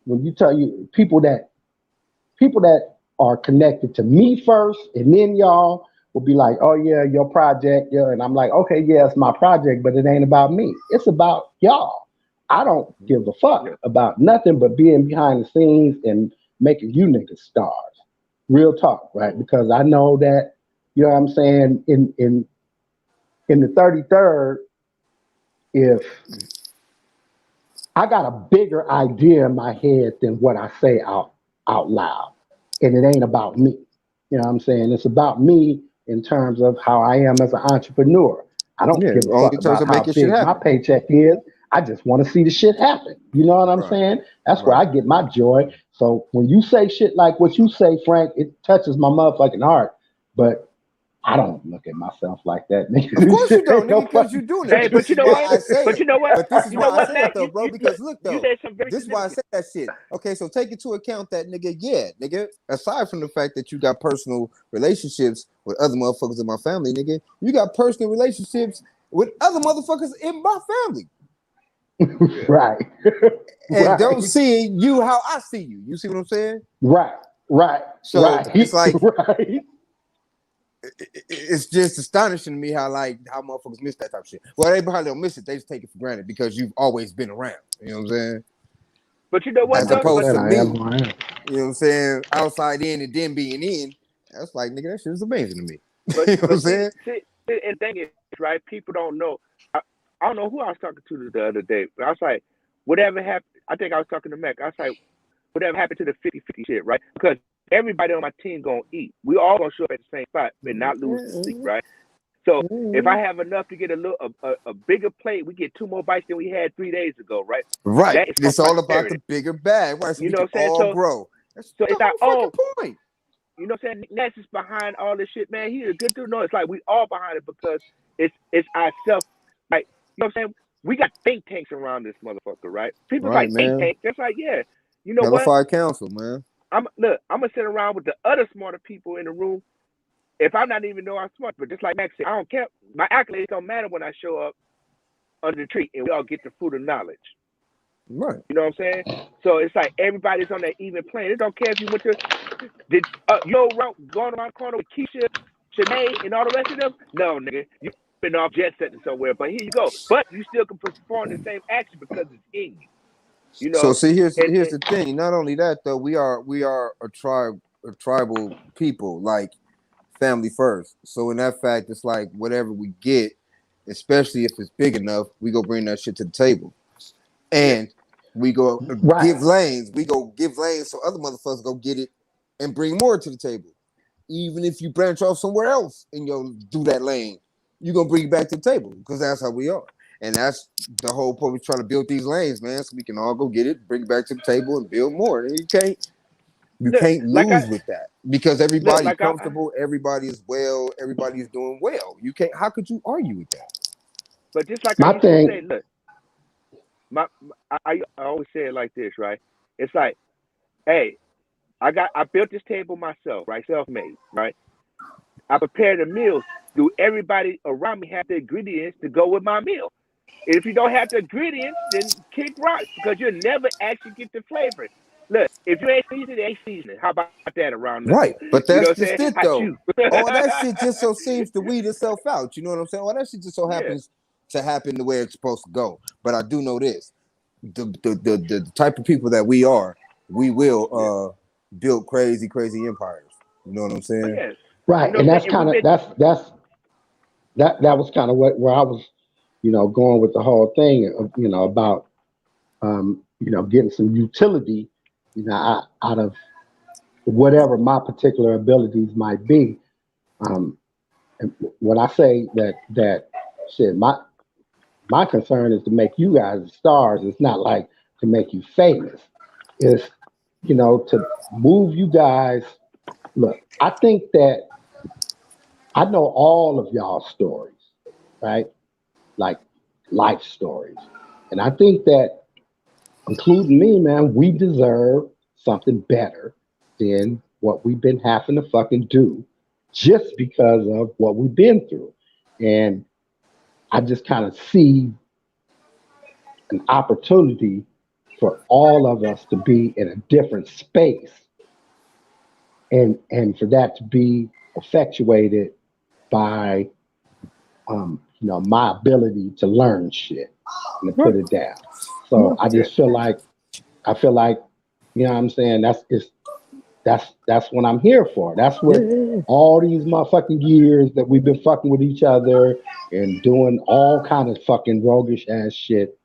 when you tell you people that are connected to me first, and then y'all will be like, oh yeah, your project, yeah, and I'm like, okay, yeah, it's my project, but it ain't about me. It's about y'all. I don't give a fuck Yeah. about nothing but being behind the scenes and making you niggas stars. Real talk, right? Because I know that, you know what I'm saying, in the 33rd, if I got a bigger idea in my head than what I say out loud. And it ain't about me. You know what I'm saying? It's about me in terms of how I am as an entrepreneur. I don't Yeah, give a only fuck in terms about of how making shit big my happen. paycheck is. I just want to see the shit happen. You know what I'm Right. saying? That's where Right. I get my joy. So when you say shit like what you say, Frank, it touches my motherfucking heart. But I don't look at myself like that, nigga. Of This course you shit don't, ain't nigga, no because fucking. you're doing it. Hey, But but this you is know why what? I say But it. you know what? But this is You know why I what, say it Mac? though, bro. Because look You though, said something very this is why I significant. say that shit. Okay, so take into account that nigga, yeah, nigga. Aside from the fact that you got personal relationships with other motherfuckers in my family, nigga, you got personal relationships with other motherfuckers in my family. Yeah. Right. And don't Right. see you how I see you. You see what I'm saying? Right. Right. So it's Right. like Right. it's just astonishing to me how how motherfuckers miss that type of shit. Well, they probably don't miss it. They just take it for granted because you've always been around. You know what I'm saying? But you know what As though? But opposed 100%. to I am me, who I am. you know what I'm saying? Outside in and then being in. That's like, nigga, that shit is amazing to me. but You know what I'm but see, saying? and thing is, right? People don't know. I don't know who I was talking to the other day, but I was like, whatever happened. I think I was talking to Mac. I was like, whatever happened to the 50-50 shit, right? Because everybody on my team gonna eat. We all gonna show up at the same spot and not lose sleep, right? So if I have enough to get a bigger plate, we get 2 more bites than we had 3 days ago, right? Right. That is called It's all about prosperity. the bigger bag, right? So You we know can what I'm saying? all So grow. That's so the it's like, whole oh, fucking point. you know what I'm saying? Ness is behind all this shit, man. He's a good dude. No, it's like we all behind it because it's ourselves. Like, you know what I'm saying? We got think tanks around this motherfucker, right? People's Right, like think man. tank. That's like, yeah. You know what? Hellified Council, man. I'm gonna sit around with the other smarter people in the room. If I'm not even know I'm smart, but just like Max said, I don't care. My accolades don't matter when I show up under the tree and we all get the fruit of knowledge. Right. You know what I'm saying? So it's like everybody's on that even plane. It don't care if you went to did you know going around the corner with Keisha, Shanae, and all the rest of them? No, nigga, you've been off jet setting somewhere. But here you go. But you still can perform the same action because it's in you. You So know, see, here's and the thing. Not only that though, we are a tribal people, like family first. So in that fact, it's like whatever we get, especially if it's big enough, we go bring that shit to the table. yeah, And we go Right. give lanes. We go give lanes so other motherfuckers go get it and bring more to the table. Even if you branch off somewhere else and you do that lane, you're gonna bring it back to the table because that's how we are. And that's the whole point. We're trying to build these lanes, man, so we can all go get it, bring it back to the table, and build more. And you look, can't like lose with that because look, everybody's like comfortable, everybody is well, everybody's doing well. You can't. How could you argue with that? but just like I My used to say, thing, look, I always say it like this, right? It's like, hey, I built this table myself, right? Self-made, right? I prepared a meal. Do everybody around me have the ingredients to go with my meal? And if you don't have the ingredients, then kick rocks because you'll never actually get the flavor. Look, if you ain't seasoning, it ain't seasoning. How about that around the Right, but you know that's what I'm just saying? it Hot though. shoe. All that shit just so seems to weed itself out. You know what I'm saying? All that shit just so Yeah. happens to happen the way it's supposed to go. But I do know this: the type of people that we are, we will build crazy empires. You know what I'm Oh saying? yes. You right? know And what I'm that's saying? And we've kind of been that was kind of where I was, going with the whole thing of, about getting some utility, out of whatever my particular abilities might be. Um, and when I say that shit, my concern is to make you guys stars. It's not like to make you famous. It's to move you guys. Look, I think that I know all of y'all stories, right? Like life stories, and I think that, including me, man, we deserve something better than what we've been having to fucking do just because of what we've been through. And I just kind of see an opportunity for all of us to be in a different space, and for that to be effectuated by my ability to learn shit and to put Right. it down. Yeah. So I yeah. just feel like what I'm saying, that's what I'm here for. That's Yeah, what yeah, yeah. all these motherfucking years that we've been fucking with each other and doing all kind of fucking roguish ass shit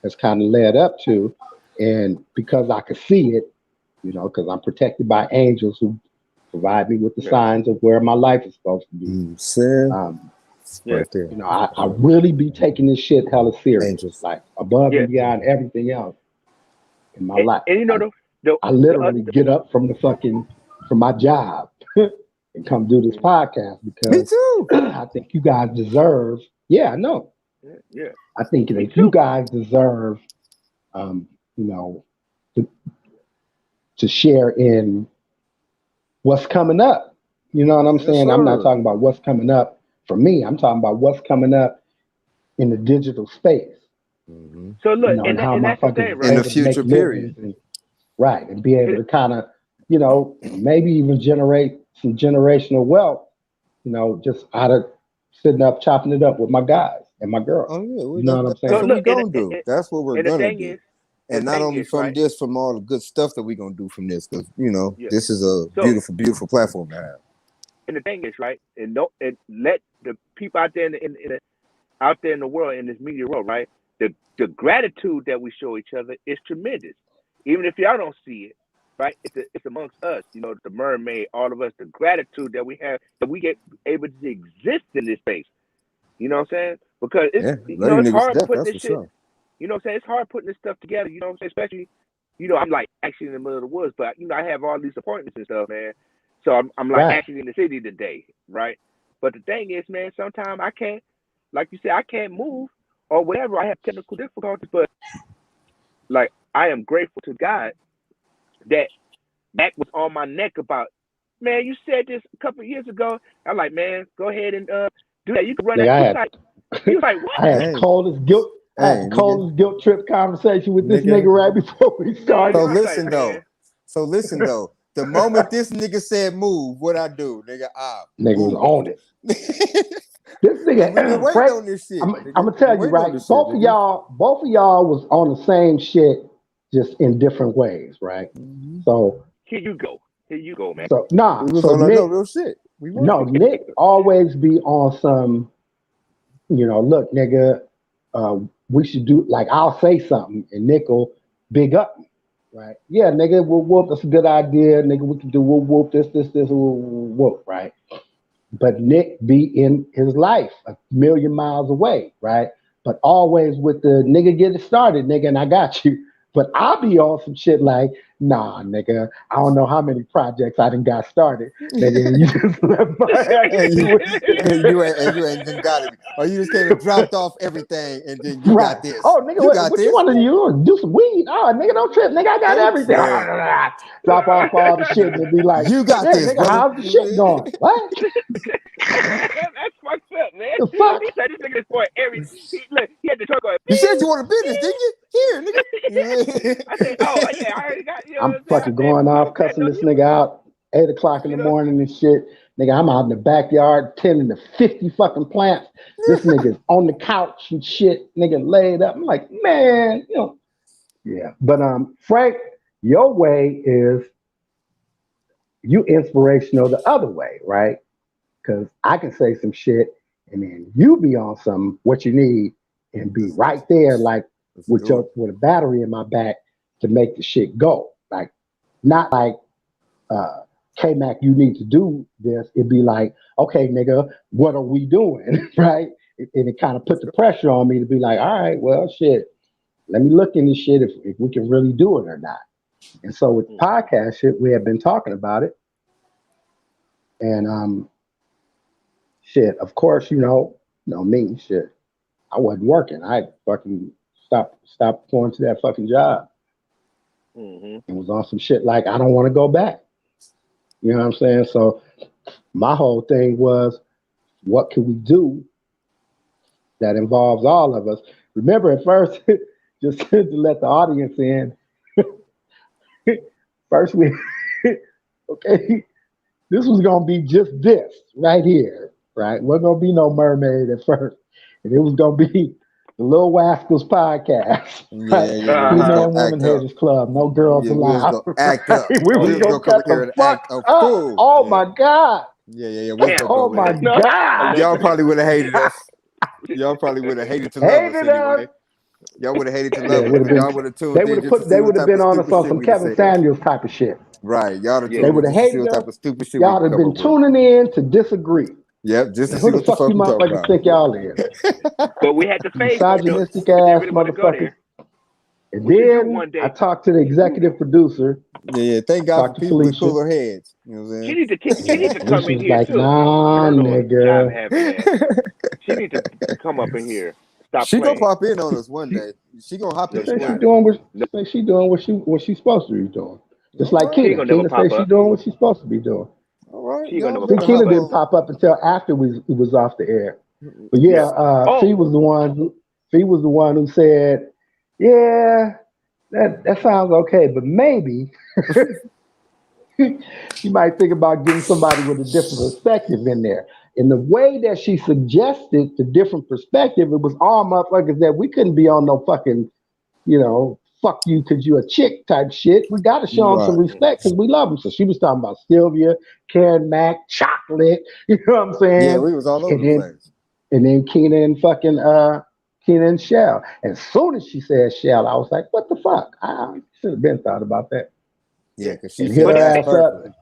has kind of led up to. And because I could see it, because I'm protected by angels who provide me with the Yeah. signs of where my life is supposed to be. Saying Um, Yeah. right there, I really be taking this shit hella serious, angels. like above Yeah. and beyond everything else in my And, life. and you know Like the I the other literally get up from my job and come do this podcast Me because too. I think you guys deserve. Yeah, I know. yeah, yeah. I think Me that you too. guys deserve, um, you know, to, to share in what's coming up. You know what I'm Yes, saying? I'm not sir. talking about what's coming up for me. I'm talking about what's coming up in the digital space. Mm-hmm. So look, And how and that's the motherfuckers thing, is In right? the able to make future, period. livings and right and be able And, to kind of, maybe even generate some generational wealth, just out of sitting up chopping it up with my guys and my girls. Oh yeah, You know what I'm so that's what saying? we look, gonna do. That's what we're and the gonna thing do. is, And not only from right? this, from all the good stuff that we're gonna do from this, because Yeah. this is a So beautiful platform to have. and the thing is, right? And no, and let the people out there out there in the world in this media world, right? The gratitude that we show each other is tremendous. Even if y'all don't see it, right? It's amongst us, the mermaid, all of us, the gratitude that we have that we get able to exist in this space. You know what I'm saying? Because Yeah, love you it's niggas to hard death. putting That's this for shit. sure. You know what I'm saying? It's hard putting this stuff together. You know what I'm saying? Especially, I'm like actually in the middle of the woods, but I have all these appointments and stuff, man. So I'm like Right. actually in the city today, right? But the thing is, man, sometimes I can't, like you said, I can't move or whatever. I have technical difficulties, but like I am grateful to God that Mac was on my neck about, man, you said this a couple of years ago. I'm like, man, go ahead and do that. You can run Nigga, that website. He was like, what? I had the Hey, coldest guilt. I had hey, the nigga, coldest guilt trip conversation with this nigga. nigga right before we Man, So started. I was like, listen man, though. So listen though. The moment this nigga said move, what I do, nigga, I Nigga was moved. on it. This Cause we've been nigga, waiting Frank, on this shit, I'm nigga. gonna We've been tell you waiting on right. this shit, nigga. Both of y'all was on the same shit, just in different ways, right? Mm-hmm. So, here you go. Here you go, man. so nah. We was So on our no Nick, real shit. We no, were. Nick always be on some. Look, nigga, uh, we should do like I'll say something, and Nick will big up me, right? Yeah, nigga, we'll whoop. That's a good idea, nigga. We can do we'll whoop this, we'll whoop, right? But Nick be in his life a million miles away, right? but always with the nigga get it started, nigga, and I got you. But I'll be on some shit like, nah, nigga, I don't know how many projects I done got started, nigga, and you just left my ass. You ain't just got it. Or you just came and dropped off everything and then you Right. got this. Oh, nigga, what you want to do? Do some weed? Oh, nigga, don't trip. Nigga, I got everything. Yeah. Drop off all the shit and be like, You got yeah, this, nigga, brother. how's the shit going? What? That's fucked up, man. The fuck? He said this nigga is for every. He had the truck on. You said you wanted business, didn't you? Here, nigga. I said, oh yeah, I already got you. Know I'm what I'm fucking saying? going off, I'm cussing betting this on you. nigga out 8 o'clock in the morning and shit. Nigga, I'm out in the backyard tending to 50 fucking plants. This nigga's on the couch and shit, nigga laid up. I'm like, man, you know. Yeah. But Frank, your way is you inspirational the other way, right? Because I can say some shit and then you be on some what you need and be right there like with a battery in my back to make the shit go. Like not like K-Mac, you need to do this. It'd be like, okay, nigga, what are we doing? Right? And it kind of put the pressure on me to be like, all right, well, shit, let me look into shit if we can really do it or not. And so with the podcast shit, we have been talking about it. And shit, of course, you know me, shit. I wasn't working. I fucking stopped going to that fucking job. And was on some shit like I don't want to go back. You know what I'm saying? So my whole thing was, what can we do that involves all of us? Remember at first, just to let the audience in, first we, okay, this was going to be just this right here, right? Wasn't going to be no mermaid at first. And it was going to be the Little Wascals podcast. Right? Man, Woman Haters Club. No girls allowed. Act up. We was going to cut the fuck up. Oh, my God. Yeah. Oh, my God. Y'all probably would have hated us. Y'all probably would have hated to love us anyway. Y'all would have hated to love us. Y'all would have tuned in. They would have been on us on some Kevin Samuels type of shit. Right. Y'all they would have hated us. Type of stupid shit. Y'all have been tuning in to disagree. Yep, just to see who the what the fuck you motherfuckers think y'all is. But we had to face misogynistic ass motherfuckers. And then I talked to the executive producer. Yeah, thank God for people with cooler heads. You know what I'm saying? She need to come in here like, too. Nah, nigga. She need to come up in here. Stop she playing. Gonna pop in on us one day. She gonna hop in. She doing what she's supposed to be doing. Just like Keena. Keena says she's doing what she's supposed to be doing. All right. Keena didn't pop up until after it was off the air. But Fee was the one who said, yeah, that sounds okay, but maybe you might think about getting somebody with a different perspective in there. In the way that she suggested the different perspective, it was all motherfuckers that we couldn't be on no fucking, fuck you because you a chick type shit. We got to show them some respect because we love them. So she was talking about Sylvia, Karen Mack, Chocolate. You know what I'm saying? Yeah, we was all over the place. And then Keena and Shell. And as soon as she said Shell, I was like, what the fuck? I should have been thought about that. Yeah, because she hit her ass up.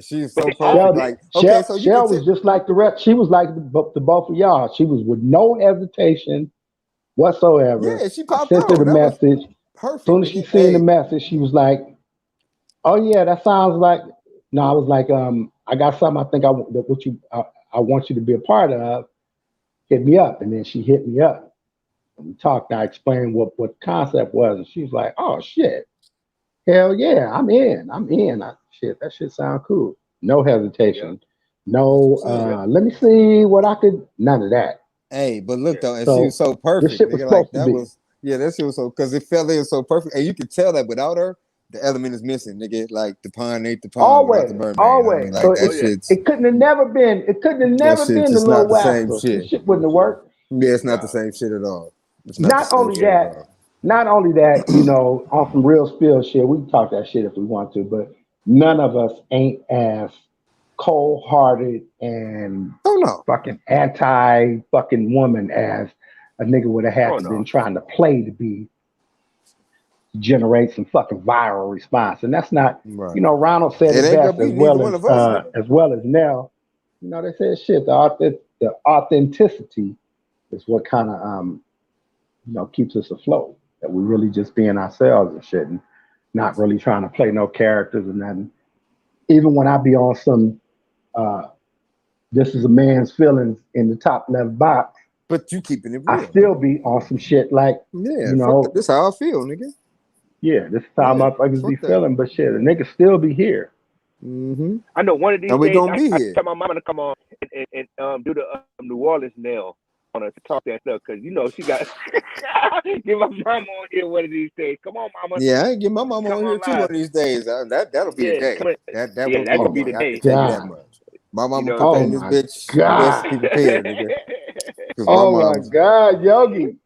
She's so perfect. Shell was just like the rest. She was like the both of y'all. She was with no hesitation whatsoever. Yeah, she popped sent her the message. Perfect. As soon as she seen the message, she was like, "Oh yeah, that sounds like." No, I was like, "I got something. I think I want you to be a part of. Hit me up." And then she hit me up. And we talked. I explained what the concept was, and she was like, "Oh shit, hell yeah, I'm in. That shit sound cool. No hesitation. Yeah. No, let me see what I could. None of that. Hey, but look though, and she was so perfect. This shit was supposed to be. That shit was so because it fell in so perfect, and you could tell that without her, the element is missing, nigga. Like the pond ain't the pond. Always. You know I mean? Like, so it couldn't have never been. It couldn't have never been the Little Wascals. This shit wouldn't have worked. Yeah, it's not the same shit at all. Not only that, on some real spill shit. We can talk that shit if we want to, but none of us ain't as cold-hearted and fucking anti-fucking woman as a nigga would have had been trying to play to generate some fucking viral response. And that's not, Ronald said it best as well as Nell. They said shit, the authenticity is what kind of keeps us afloat. That we're really just being ourselves and shit, and not really trying to play no characters and nothing. Even when I be on some, uh, this is a man's feelings in the top left box, But you keeping it I real. still be on some shit like, Yeah, fuck that. This how I feel, nigga. yeah, this is how Yeah, motherfuckers be fuck that. feeling, but shit, the niggas still be here. Mm-hmm. I know one of these And we days gonna be I here. tell my mama to come on and do the New Orleans nail on us to talk that stuff because she got get my mama on here one of these days. Come on, mama, Yeah, I ain't get my mama come on here on too one live. of these days. That'll be the Yeah, day. come on. That Yeah, will that be the could Oh be day. the my I can day. tell you that god. much. My You mama know what put I'm that Oh in this my bitch. You best be god. prepared, nigga. saying? Cause my Oh my mom's god, Yogi.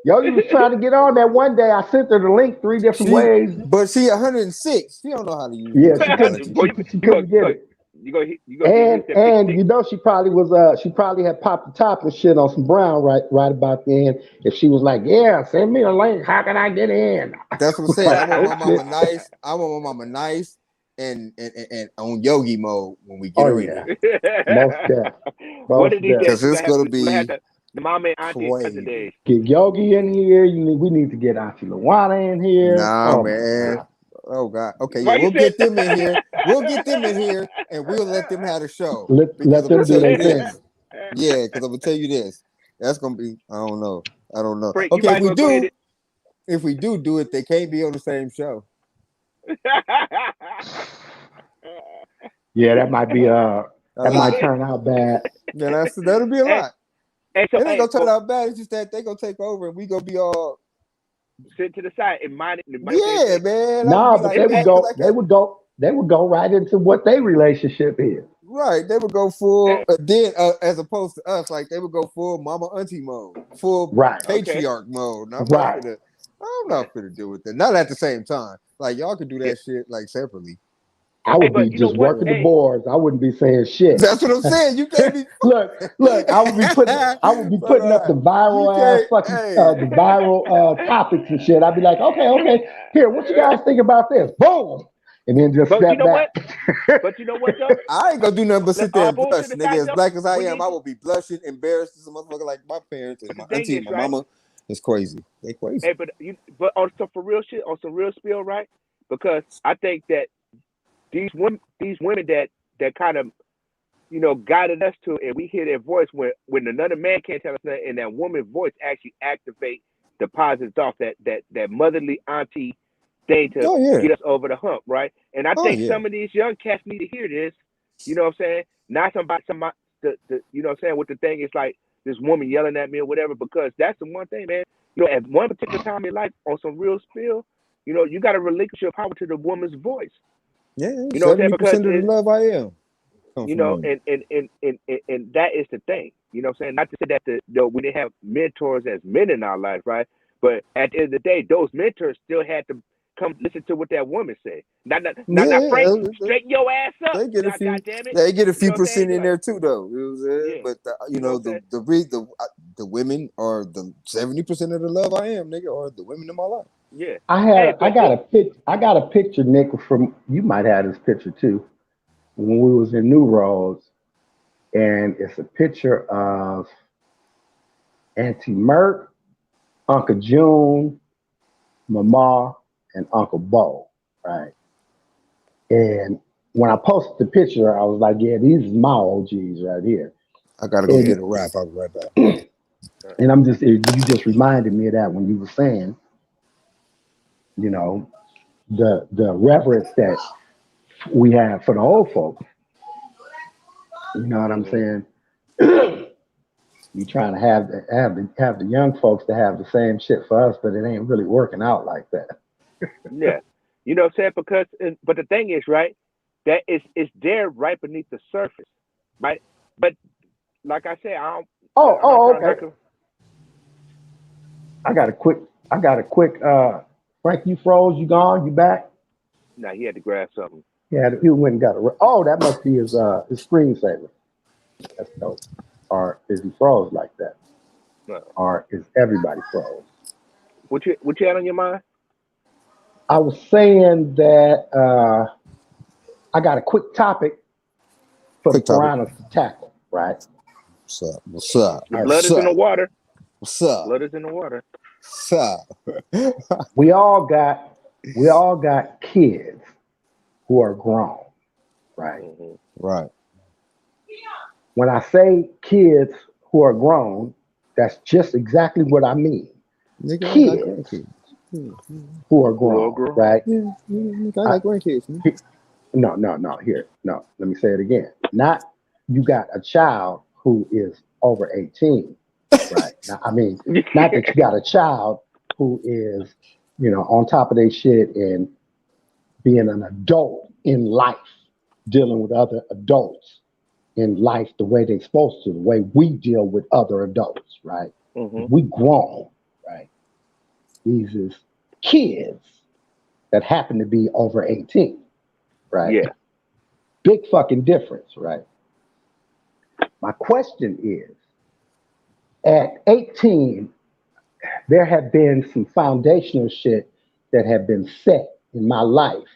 Yogi was trying to get on that one day. I sent her the link 3 different she, ways. but she 106. She don't know how to use Yeah, those she couldn't. technologies. Boy, She you go, couldn't get it. you go hit that big And stick. she probably was she probably had popped the top and shit on some brown right about then. If she was like, yeah, send me a link. How can I get in? That's what I'm saying. I Like, want oh my mama shit. nice. I want my mama nice and on yogi mode when we get Oh her in yeah. here. Most deaf. One of Most these deaf. days Cause it's gonna we're gonna have be the mama and auntie and cousin crazy. days. Get Yogi in here. We need to get Auntie Luana in here. Nah, Oh my man. god. Oh God. Okay, yeah, Why you we'll said get them in here. We'll get them in here, and we'll let them have the show. Because Let I'm gonna them do tell you their thing. this. Yeah, because I'm gonna tell you this. That's gonna be. I don't know. I don't know. Frank, you Okay, might as well go ahead if we do it, they can't be on the same show. and Yeah, that might be A that might lot. turn out bad. Yeah, that'll be a hey, lot. hey, so It ain't hey, gonna turn but out bad. It's just that they gonna take over, and we gonna be all. sit to the side and mind what they Yeah, say. man. I'm gonna Nah, be but like, Hey, man, because I got they would go right into what their relationship is. right. They would go full hey, then as opposed to us, like they would go full mama auntie mode, full Right. okay. patriarch mode. And Right. I'm not gonna deal with that. Not at the same time. Like y'all could do Yeah. that shit like separately. I Hey, would be but you know just what? working the Hey, boards. I wouldn't be saying shit. That's what I'm saying. You can't be Look, I would be fuck putting all up the that. You viral ass can't. fucking Hey, the viral topics and shit. I'd be like, okay, here, what you guys think about this? Boom, and then just but you step know back. what? But you know what though? I ain't gonna do nothing but sit there All and blush, bullshit nigga. aside As though, black as I we am, need I to. will be blushing, embarrassed as a motherfucker like my parents and But the my thing auntie is, and my right? mama. It's crazy. They crazy. Hey, but on some for real shit, on some real spill, right? Because I think that these women that kind of guided us to, and we hear their voice when another man can't tell us nothing, and that woman's voice actually activate the positive thought that motherly auntie thing to Oh yeah. get us over the hump, right? And I Oh think yeah. some of these young cats need to hear this. You know what I'm saying? Not somebody the you know what I'm saying, what the thing is like this woman yelling at me or whatever, because that's the one thing, man. At one particular time in your life, on some real spill, you got to relinquish your power to the woman's voice. Yeah, You know what I'm saying? Because 70% of the love I am come you from know, women. and that is the thing. You know what I'm saying? Not to say that we didn't have mentors as men in our life, right? But at the end of the day, those mentors still had to come listen to what that woman said. Not Yeah, Frank, straighten your ass up. they get a Now, few. God damn it. They get a You few know what I'm saying? percent Be in like, there too, though. You know what I'm saying? yeah. But You know what I'm saying? the women are the 70% of the love I am, nigga, are the women in my life. Yeah. I Hey, but got a picture, Nick, from you might have this picture too, when we was in New Roads, and it's a picture of Auntie Mert, Uncle June, Mama, and Uncle Bo, right? And when I posted the picture, I was like, yeah, these is my OGs right here. I gotta go And hit a rap. I'll be right back. and you just reminded me of that when you were saying, you know, the reverence that we have for the old folks. You know what I'm mm-hmm. saying? You trying to have the young folks to have the same shit for us, but it ain't really working out like that. Yeah. You know what I'm saying? Because but the thing is, right, that it's there right beneath the surface, right? But like I said, I'm not trying to knock Okay. him. I got a quick. I got a quick. Frank, you froze. You gone? You back? Nah, he had to grab something. Yeah, he went and got a. Oh, that must be his screensaver. That's dope. Or is he froze like that? No. Or is everybody froze? What you had on your mind? I was saying that I got a quick topic for the Quick topic. piranhas to tackle. Right. What's up? What's up? The All right. blood What's is in the up? water. What's up? Blood is in the water. So, We all got kids who are grown, right? Mhm. right. When I say kids who are grown, that's just exactly what I mean. Nigga, I got Kids grandkids. Yeah, who are Who are grown, grown? right? yeah, nigga, I I, got grandkids, man. no, here, no. Let me say it again. Not you got a child who is over 18, right? Now, I mean, not that you got a child who is, on top of their shit and being an adult in life, dealing with other adults in life the way they're supposed to, the way we deal with other adults, right? Mhm. We grown, right? These is kids that happen to be over 18, right? Yeah. Big fucking difference, right? My question is, at 18, there have been some foundational shit that have been set in my life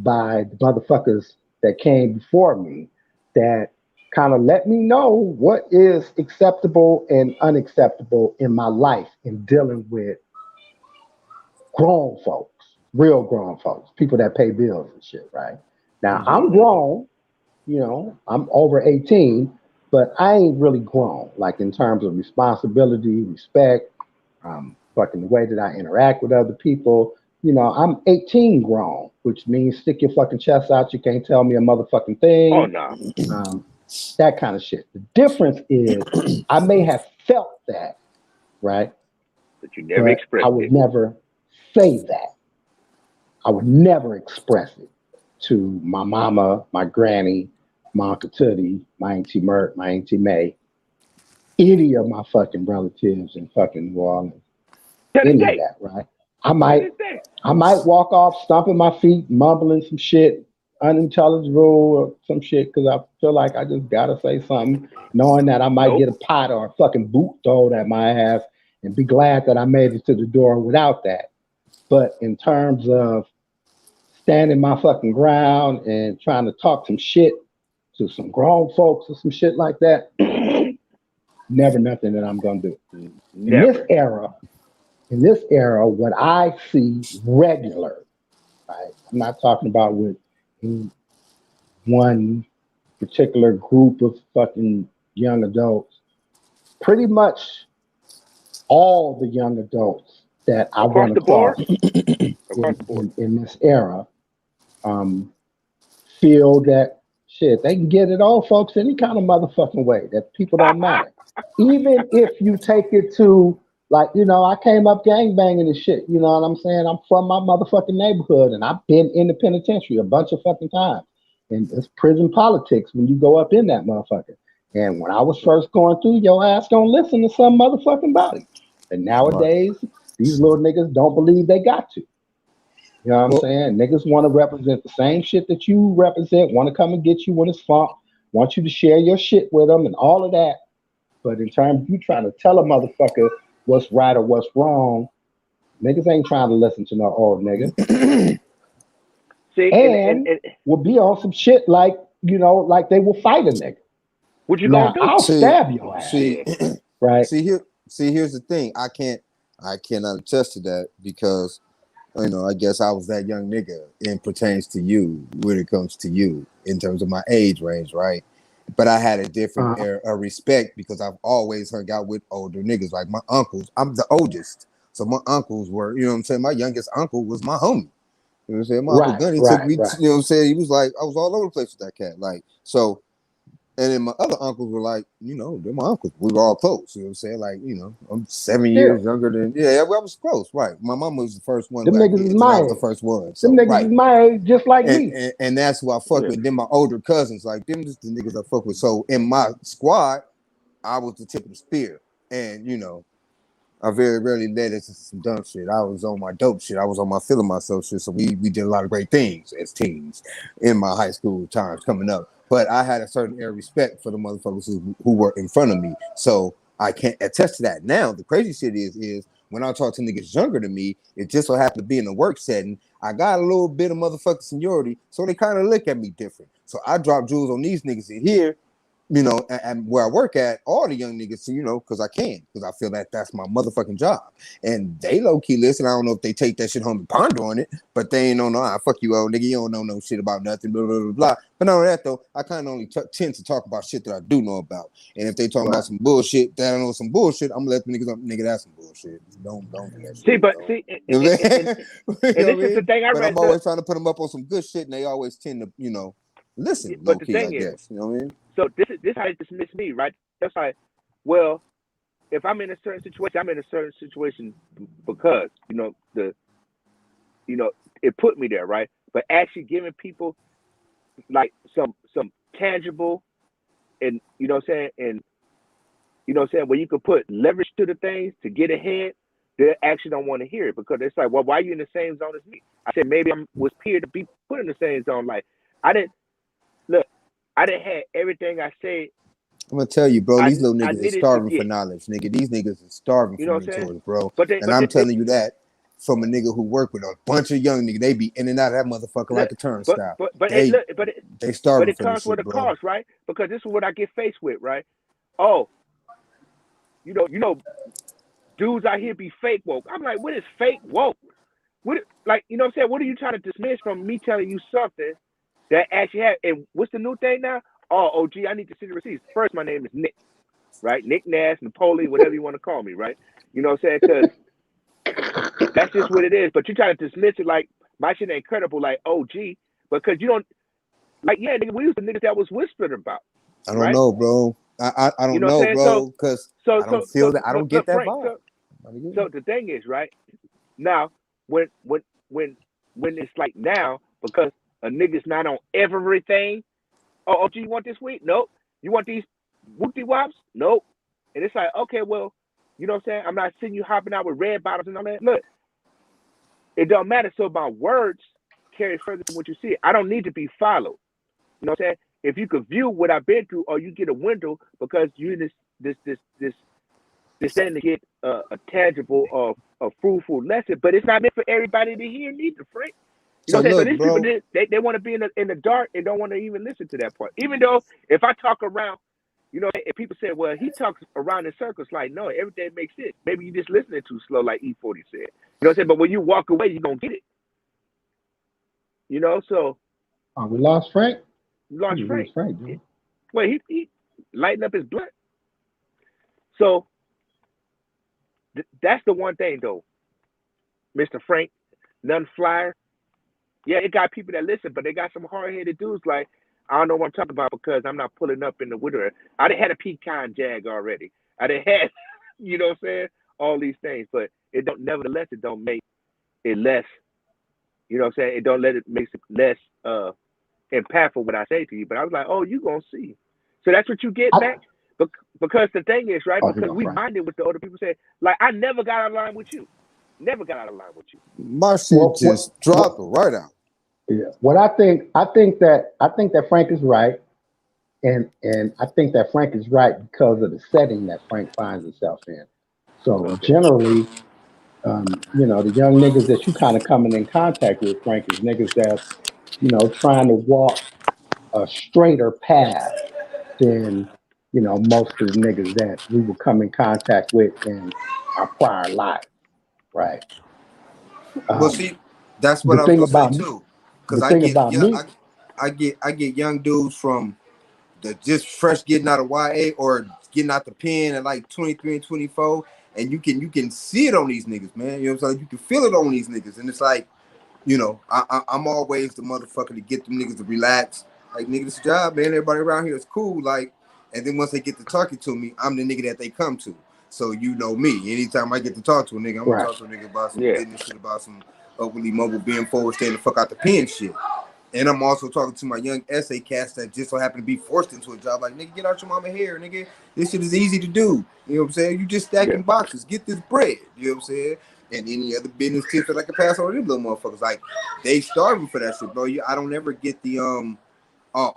by the motherfuckers that came before me that kind of let me know what is acceptable and unacceptable in my life in dealing with grown folks, real grown folks, people that pay bills and shit, right? Now, I'm Mhm. Mhm. grown, I'm over 18, but I ain't really grown, like in terms of responsibility, respect, fucking the way that I interact with other people. I'm 18 grown, which means stick your fucking chest out. You can't tell me a motherfucking Oh thing. no, Um, that kind of shit. The difference is I may have felt that, right? but you never But I expressed would it. never say that. I would never express it to my mama, my granny, my Uncle Tootie, my Auntie Mert, my Auntie May, any of my fucking relatives in fucking New Orleans, To this any of day. that, right? I To might this day. I might walk off stomping my feet, mumbling some shit, unintelligible or some shit, because I feel like I just gotta say something, knowing that I might get Nope. a pot or a fucking boot thrown at my ass and be glad that I made it to the door without that. But in terms of standing my fucking ground and trying to talk some shit to some grown folks or some shit like that, never nothing that I'm gonna do. In this Never. era, in this era, what I see regular, right? I'm not talking about with any one particular group of fucking young adults. Pretty much all the young adults that I Across run the board. across Across in, the board. in this era um, feel that shit, they can get it all, folks, any kind of motherfucking way, that people don't matter. Even if you take it to, like, I came up gang banging and shit, you know what I'm saying? I'm from my motherfucking neighborhood and I've been in the penitentiary a bunch of fucking times. And it's prison politics when you go up in that motherfucker. And when I was first going through, your ass gonna listen to some motherfucking body. And Right. nowadays, these little niggas don't believe they got to. You know what I'm Well, saying? Niggas want to represent the same shit that you represent, want to come and get you when it's funk, want you to share your shit with them and all of that. But in terms of you trying to tell a motherfucker what's right or what's wrong, niggas ain't trying to listen to no old nigga. See, And and will be on some shit like, like they will fight a nigga. what you gonna Now, do? I'll see, stab your ass, see, Shit. right? here's the thing. I cannot attest to that because I guess I was that young nigga and pertains to you when it comes to you in terms of my age range, right? But I had a different Uh, air of respect because I've always hung out with older niggas like my uncles. I'm the oldest. So my uncles were, you know what I'm saying? My youngest uncle was my homie. You know what I'm saying? My uncle right, Gunny took right, me, right. you know what I'm saying? He was like, I was all over the place with that cat. Like, so and then my other uncles were like, they're my uncles. We were all close. You know what I'm saying? Like, I'm 7 years Still, younger than, yeah, I was close. Right. My mom was the first one them who had niggas is kids, and I my was the age. first one. Them So, niggas is right. my age, just like And, me. and, and that's who I fuck Yeah. with. Then my older cousins, like, them just the niggas I fuck with. So, in my squad, I was the tip of the spear. And, I very rarely led into some dumb shit. I was on my dope shit. I was on my feeling myself shit. So we did a lot of great things as teens in my high school times coming up. But I had a certain air of respect for the motherfuckers who were in front of me. So I can't attest to that. Now the crazy shit is when I talk to niggas younger than me, it just so happened to be in a work setting. I got a little bit of motherfucking seniority, so they kind of look at me different. So I drop jewels on these niggas in here, you know, and where I work at, all the young niggas, you know, because I feel that that's my motherfucking job. And they low key listen. I don't know if they take that shit home and ponder on it, but they ain't no, fuck you, old nigga. You don't know no shit about nothing, blah, blah, blah, blah. But not only that, though, I kind of only tend to talk about shit that I do know about. And if they talking about some bullshit, that I know some bullshit, I'm gonna let the niggas know, nigga, that's some bullshit. Don't do that shit. See, but don't. see, You know what I'm saying? and this is the thing I But read. I'm always trying to put them up on some good shit, and they always tend to, you know, listen low But the key, thing I is, guess. You know what I mean? so this how they dismiss me, right? That's like, well, if I'm in a certain situation, I'm in a certain situation because it put me there, right? But actually giving people like some tangible, and you know what I'm saying, and you know what I'm saying, where you could put leverage to the things to get ahead, they actually don't want to hear it because it's like, well, why are you in the same zone as me? I said maybe I was peer to be put in the same zone. Like I didn't have everything I said. I'm gonna tell you, bro. These little I niggas are needed to starving for get. knowledge, nigga. These niggas are starving You for know what I'm saying? mentors, bro. But And I'm telling you that from a nigga who work with a bunch of young niggas. They be in and out of that motherfucker like a turnstile. They starving it for this comes with shit, a bro. cost, right? Because this is what I get faced with, right? Oh, you know, dudes out here be fake woke. I'm like, what is fake woke? What, like, you know what I'm saying? What are you trying to dismiss from me telling you something that actually have? And what's the new thing now? Oh, gee, I need to see the receipts. First, my name is Nick, right? Nick Nash, Napoleon, whatever you want to call me, right? You know what I'm saying? Because that's just what it is. But you try to dismiss it like my shit ain't credible, like, oh, gee, because you don't, like, yeah, nigga, we was the niggas that was whispered about, I don't right? know, bro. I You don't know what I'm know, saying? bro, because So, I don't feel that. I don't get look, that Frank. vibe. So the thing is, right now, when it's like now, because a nigga's not on everything. Oh, gee, you want this week? Nope. You want these whoopty wops? Nope. And it's like, okay, well, you know what I'm saying? I'm not seeing you hopping out with red bottles and all that. Look, it don't matter. So my words carry further than what you see. I don't need to be followed. You know what I'm saying? If you could view what I've been through, or you get a window because you in this thing to get a tangible or a fruitful lesson, but it's not meant for everybody to hear neither, Frank. You know So what I'm saying? So look, these bro. people, they want to be in the dark and don't want to even listen to that part. Even though if I talk around, you know, if people say, well, he talks around in circles, like, no, everything makes sense. Maybe you just listening too slow, like E40 said. You know what I'm saying? But when you walk away, you're going to get it. You know, so. We lost Frank? You lost We Frank. lost Frank, dude. Well, he lightened up his blood. So that's the one thing, though, Mr. Frank, none flyer. Yeah, it got people that listen, but they got some hard-headed dudes like, I don't know what I'm talking about because I'm not pulling up in the winter. I done had a pecan jag already. I done had, you know what I'm saying, all these things, but it don't. Nevertheless, it don't make it less. You know what I'm saying? It don't let it makes it less impactful when I say to you. But I was like, oh, you gonna see. So that's what you get back. Because the thing is, right? Because we minded with the other people say, like, I never got out of line with you. Never got out of line with you. My shit just dropped right out. Yeah. What I think that Frank is right, and I think that Frank is right because of the setting that Frank finds himself in. So generally, you know, the young niggas that you kind of coming in contact with, Frank, is niggas that's, you know, trying to walk a straighter path than, you know, most of the niggas that we would come in contact with in our prior lives, right? Well, see, that's what The I was thing gonna say about too, because the thing about me, I get young dudes from the just fresh getting out of YA or getting out the pen at like 23 and 24, and you can see it on these niggas, man. You know what I'm saying? You can feel it on these niggas, and it's like, you know, I'm always the motherfucker to get them niggas to relax. Like, nigga, this job, man. Everybody around here is cool. Like, and then once they get to talking to me, I'm the nigga that they come to. So you know me. Anytime I get to talk to a nigga, I'm gonna talk to a nigga about some business shit, about some upwardly mobile, being forward, staying the fuck out the pen shit. And I'm also talking to my young essay cast that just so happen to be forced into a job. Like, nigga, get out your mama hair, nigga. This shit is easy to do. You know what I'm saying? You just stacking boxes. Get this bread. You know what I'm saying? And any other business tips that I can pass on to them little motherfuckers. Like, they starving for that shit, bro. I don't ever get the oh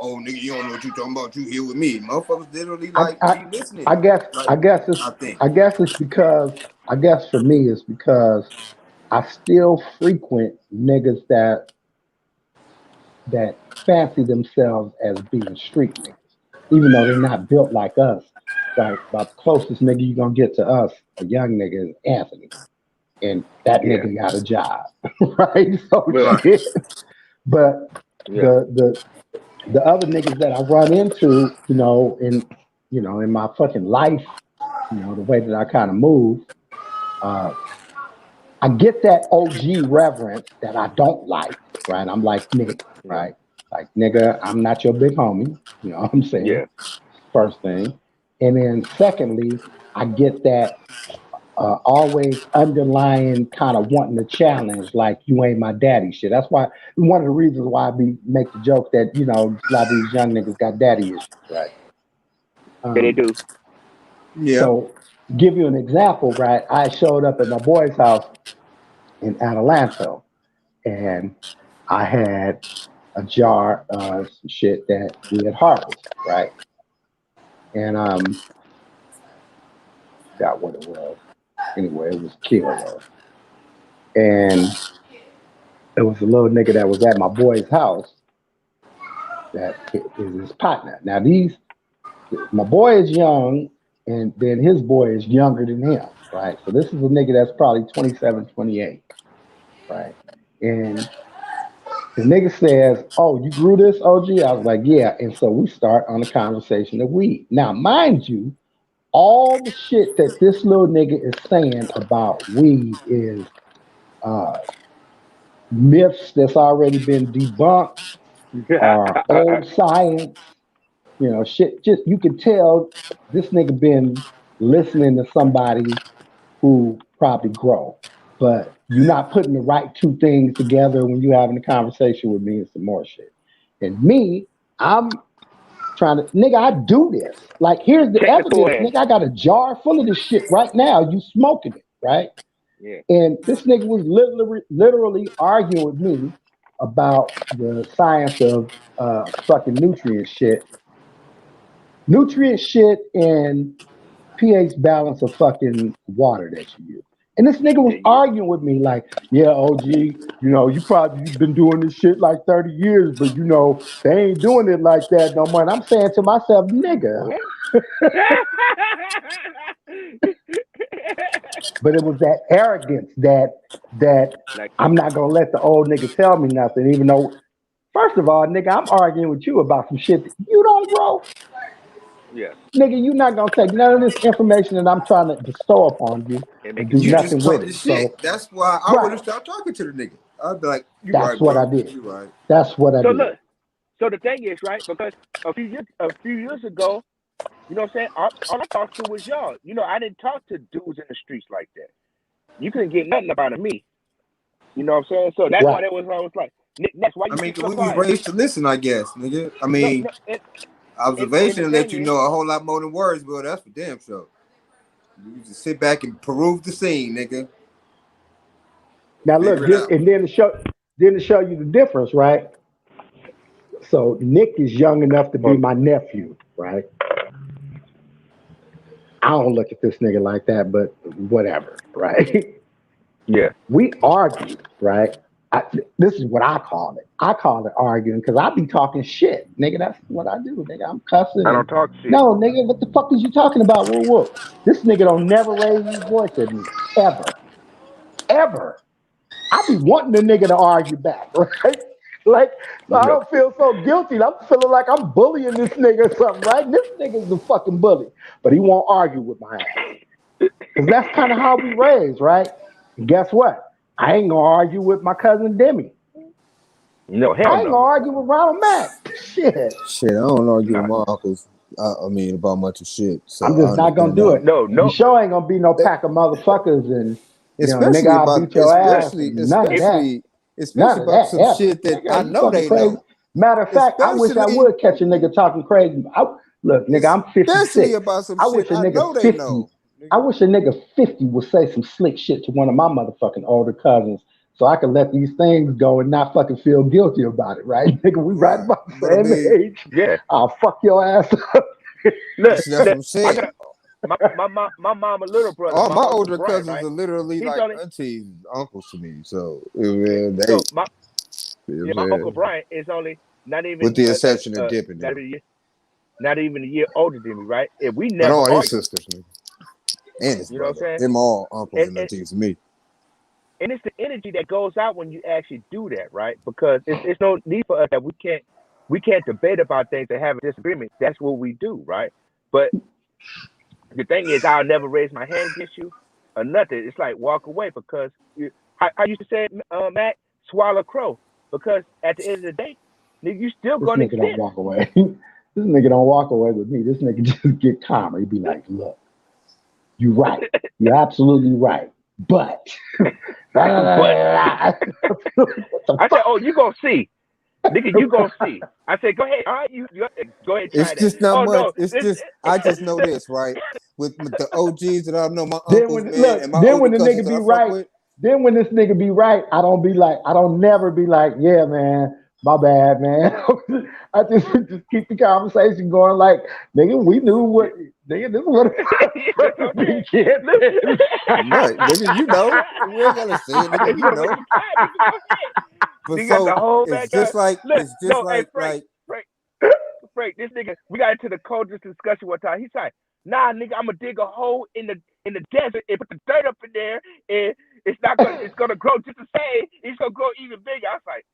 nigga, you don't know what you talking about. You here with me, motherfuckers. Literally like be listening. I guess for me it's because I still frequent niggas that fancy themselves as being street niggas. even though they're not built like us. Right, about the closest nigga you gonna get to us, a young nigga, is Anthony, and that Yeah. nigga got a job, right? So Right. shit. But Yeah. the other niggas that I run into, in my fucking life, the way that I kind of move, uh, I get that OG reverence that I don't like, right? I'm like Nick, Yeah. right? Like nigga, I'm not your big homie. You know what I'm saying? Yeah. First thing, and then secondly, I get that always underlying kind of wanting to challenge, like you ain't my daddy shit. That's why one of the reasons why I make the joke that a lot of these young niggas got daddy issues, right? Yeah, they Um, do. Yeah. so give you an example, right? I showed up at my boy's house in Adelanto, and I had a jar of some shit that we had harvested, right? And forgot what it was. Anyway, it was a kilo though, and it was a little nigga that was at my boy's house that is his partner. Now my boy is young, and then his boy is younger than him, right? So this is a nigga that's probably 27, 28, right? And the nigga says, "Oh, you grew this, OG?" I was like, "Yeah." And so we start on a conversation of weed. Now, mind you, all the shit that this little nigga is saying about weed is uh, myths that's already been debunked, or old science. Shit. Just you could tell this nigga been listening to somebody who probably grow, but you're not putting the right two things together when you having a conversation with me and some more shit. And me, I'm trying to, nigga, I do this. Like, here's the Technical evidence, ass. nigga. I got a jar full of this shit right now. You smoking it, right? Yeah. And this nigga was literally arguing with me about the science of fucking nutrient shit, and pH balance of fucking water that you use. And this nigga was Yeah. Yeah. arguing with me like, yeah, OG, you probably you've been doing this shit like 30 years, but they ain't doing it like that no more. And I'm saying to myself, nigga, What? but it was that arrogance that Like, I'm not gonna let the old nigga tell me nothing, even though, first of all, nigga, I'm arguing with you about some shit that you don't grow. yeah, Nigga, you're not gonna take none of this information that I'm trying to bestow upon you and and make it do You better. just nothing with talking it. shit. So, That's why I would right, have stopped talking to the nigga. I'd be like, "You that's right, what I bro. did. You right." That's what I So did. look, so the thing is, right? Because a few years ago, you know what I'm saying? All I talked to was y'all. I didn't talk to dudes in the streets like that. You couldn't get nothing out of me. You know what I'm saying? So that's why Right. that was I was like, Nick, that's why I you mean, keep 'cause so we was quiet. raised to listen, I guess, nigga. I No, mean, no, and the observation let thing you is, know a whole lot more than words, bro. That's for damn sure. You just sit back and peruse the scene, nigga. Now look, Figure it out. and then to show you the difference, right? So Nick is young enough to be well, my nephew, right? I don't look at this nigga like that, but whatever, right? yeah, We argue, right? This is what I call it. I call it arguing because I be talking shit, nigga. That's what I do, nigga. I'm cussing I and don't talk shit. no, nigga. What the fuck is you talking about? Whoa, whoa. This nigga don't never raise his voice at me ever, ever. I be wanting the nigga to argue back, right? Like, so I No, don't feel so guilty. I'm feeling like I'm bullying this nigga or something, right? This nigga's the fucking bully, but he won't argue with my ass. Because that's kind of how we raised, right? And guess what? I ain't gonna argue with my cousin Demi. no, hell I ain't no, gonna argue with Ronald Mack. Shit. Shit, I don't argue with no, my uncles. I mean, about much of shit. I'm So I just not gonna understand do that. it. no, And you no. sure ain't gonna be no Eh, pack of motherfuckers and nigga, Especially I'll about, beat your ass especially, and none of If that. especially, None especially of about that some ever. shit that Nigga, I are you know fucking they crazy? know. Matter of fact, I wish I Especially, would catch a nigga talking crazy. Look, nigga, I'm especially 56. about some I shit wish a I nigga know they 50. know. I Nigga. wish a nigga 50 would say some slick shit to one of my motherfucking older cousins so I can let these things go and not fucking feel guilty about it, right? Nigga, we right Right. about the But I same mean, age. yeah, I'll fuck your ass up. look, that's what look, I'm I saying. got my mama little brother, All my my uncle older Brian, cousins right? are literally He's like only aunties, uncles to me. So yeah. they, So my, you know yeah, what my I'm uncle saying? Brian is only not With even the exception of dipping not them. even not even a year older than me, right? If we But never all his argued, sisters, nigga. And his you know what brother. I'm saying? Them all uncles and And aunties to me. and it's the energy that goes out when you actually do that, right? Because it's no need for us that we can't debate about things and have a disagreement. That's what we do, right? But the thing is, I'll never raise my hand against you or nothing. It's like walk away because I used to say, Matt, swallow crow. Because at the end of the day, nigga, you still This gonna nigga don't exist. walk away. This nigga don't walk away with me. This nigga just get calmer. He be like, look, you're right. You're absolutely right. But But what the I said, fuck? oh, you gonna see. Nigga, you gonna see. I said, go ahead. All right, you go ahead and try It's that. just not Oh much. no, It's just I just know this, right? With the OGs that I know, my Then uncles, when man, look, and my then older when the cousins nigga that be I fuck right, with. then when this nigga be right, I don't never be like, yeah, man, my bad, man. I just keep the conversation going like, nigga, we knew what nigga, this is what that's okay. Right, nigga, you know. We ain't gotta say it, nigga, If you you want to waste know. your time, nigga, go ahead. But Nigga got so the whole it's backyard. just like Look, no, hey, Frank, like Frank, this nigga, we got into the coldest discussion one time. He's like, nah, nigga, I'm gonna dig a hole in the desert and put the dirt up in there, and it's gonna grow just the same. It's gonna grow even bigger. I was like,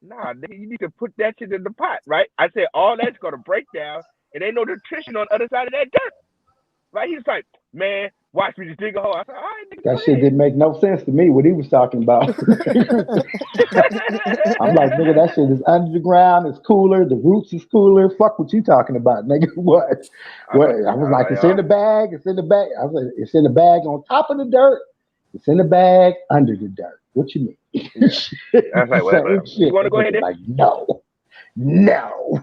nah, nigga, you need to put that shit in the pot, right? I said all that's gonna break down, and ain't no nutrition on the other side of that dirt, right? He's like, man, watch me just dig a hole. I said, all right, nigga, That go shit ahead. didn't make no sense to me what he was talking about. I'm like, nigga, that shit is under the ground, it's cooler, the roots is cooler. Fuck what you talking about, nigga. What? I What was I was like, like, it's in the bag, it's in the bag. I was like, it's in the bag on top of the dirt, it's in the bag under the dirt. What you mean? yeah. I was like, whatever. Same You shit. want to That go ahead nigga then? like, no. No.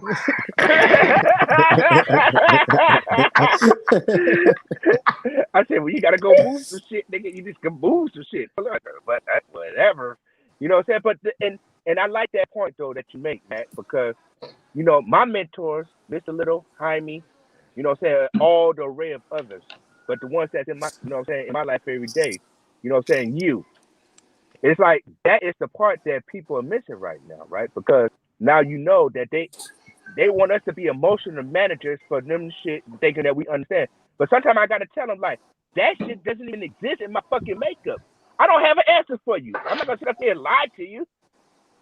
I said, well, you gotta go move some shit, nigga. You just can move some shit. But whatever. You know what I'm saying? But and I like that point though that you make, Matt, because my mentors, Mr. Little, Jaime, what I'm saying, all the array of others. But the ones that's in my what I'm saying, in my life every day, what I'm saying, you. It's like that is the part that people are missing right now, right? Because now you know that they want us to be emotional managers for them shit, thinking that we understand. But sometimes I gotta tell them like that shit doesn't even exist in my fucking makeup. I don't have an answer for you. I'm not gonna sit up here and lie to you.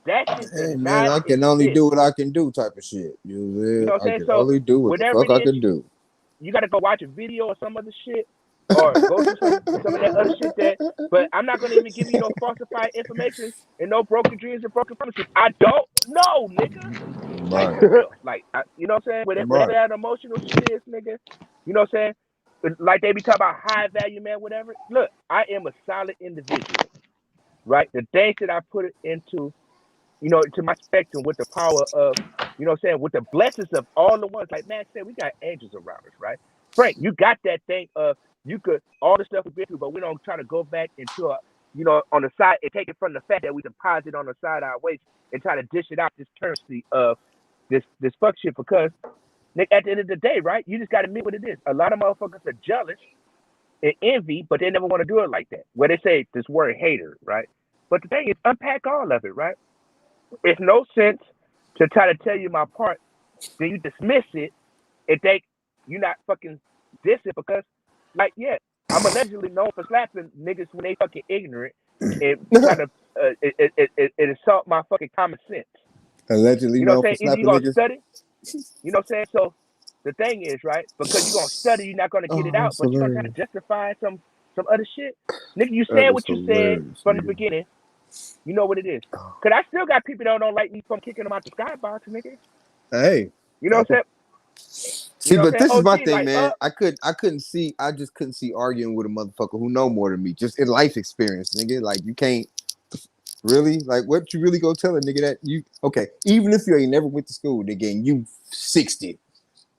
That shit does hey man, not I can only exist. do what I can do type of shit. You know what I'm You know saying? what I I'm saying? can So only do what the whatever fuck it I is, can do. you gotta go watch a video or some other shit, or go do some of that other shit that. But I'm not gonna even give you no falsified information and no broken dreams and broken promises. I don't know, nigga. Like Right. for real. Like you know what I'm saying? Whatever Right. that emotional shit is, nigga. You know what I'm saying? Like they be talking about high value man, whatever. Look, I am a solid individual, right? The things that I put it into, to my spectrum with the power of, what I'm saying, with the blessings of all the ones, like Matt said, we got angels around us, right? Frank, you got that thing of you could all the stuff we've been through, but we don't try to go back into on the side and take it from the fact that we deposit on the side of our waist and try to dish it out this currency of this fuck shit because Nick, at the end of the day, right? You just got to admit what it is. A lot of motherfuckers are jealous and envy, but they never want to do it like that. Where they say this word hater, right? But the thing is, unpack all of it, right? It's no sense to try to tell you my part, then you dismiss it and think you're not fucking dissing because, like, yeah, I'm allegedly known for slapping niggas when they fucking ignorant and try to insult my fucking common sense. Allegedly You know what known I'm for saying? Either slapping you're gonna niggas. study, you know what I'm saying? So the thing is, right? Because you're gonna study, you're not gonna get it Oh, out, that's but you're gonna try to hilarious. justify some other shit. Nigga, you That said is what you said hilarious, from the nigga. beginning. You know what it is. Cause I still got people that don't like me from kicking them out the skybox, nigga. Hey. You know what I'm saying? You See, know what but I'm saying? this is my OG, thing, like, man. I just couldn't see arguing with a motherfucker who know more than me, just in life experience, nigga. Like you can't really, like, what you really go tell a nigga that you okay? Even if you ain't never went to school, nigga, and you 60,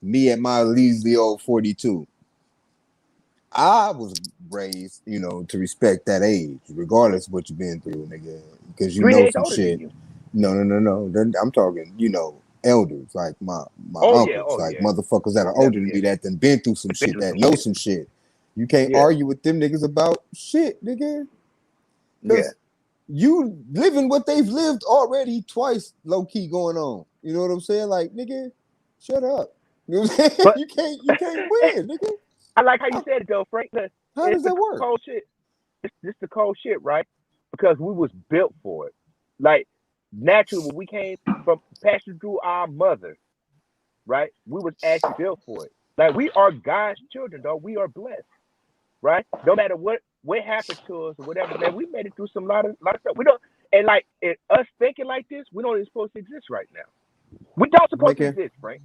me at my leisurely old 42. I was raised, to respect that age, regardless of what you've been through, nigga, because you 3 know days some older than shit. you. No. I'm talking, elders, like my Oh yeah, uncles, oh like yeah. motherfuckers that are Yeah, older than yeah. me that done been through some Been shit, through that some know shit. some shit. You can't Yeah, argue with them niggas about shit, nigga, yeah. because you living what they've lived already twice, low key going on. You know what I'm saying? Like, nigga, shut up. You know what I'm saying? But You can't win, nigga. I like how you said it though, Frank. How does that work? Cold shit. It's the cold shit, right? Because we was built for it. Like naturally, when we came from passing through our mother, right? We was actually built for it. Like we are God's children, though. We are blessed, right? No matter what happened to us or whatever, man, we made it through some lot of stuff. We don't, and like us thinking like this, we don't even supposed to exist right now. We don't supposed to exist, Frank.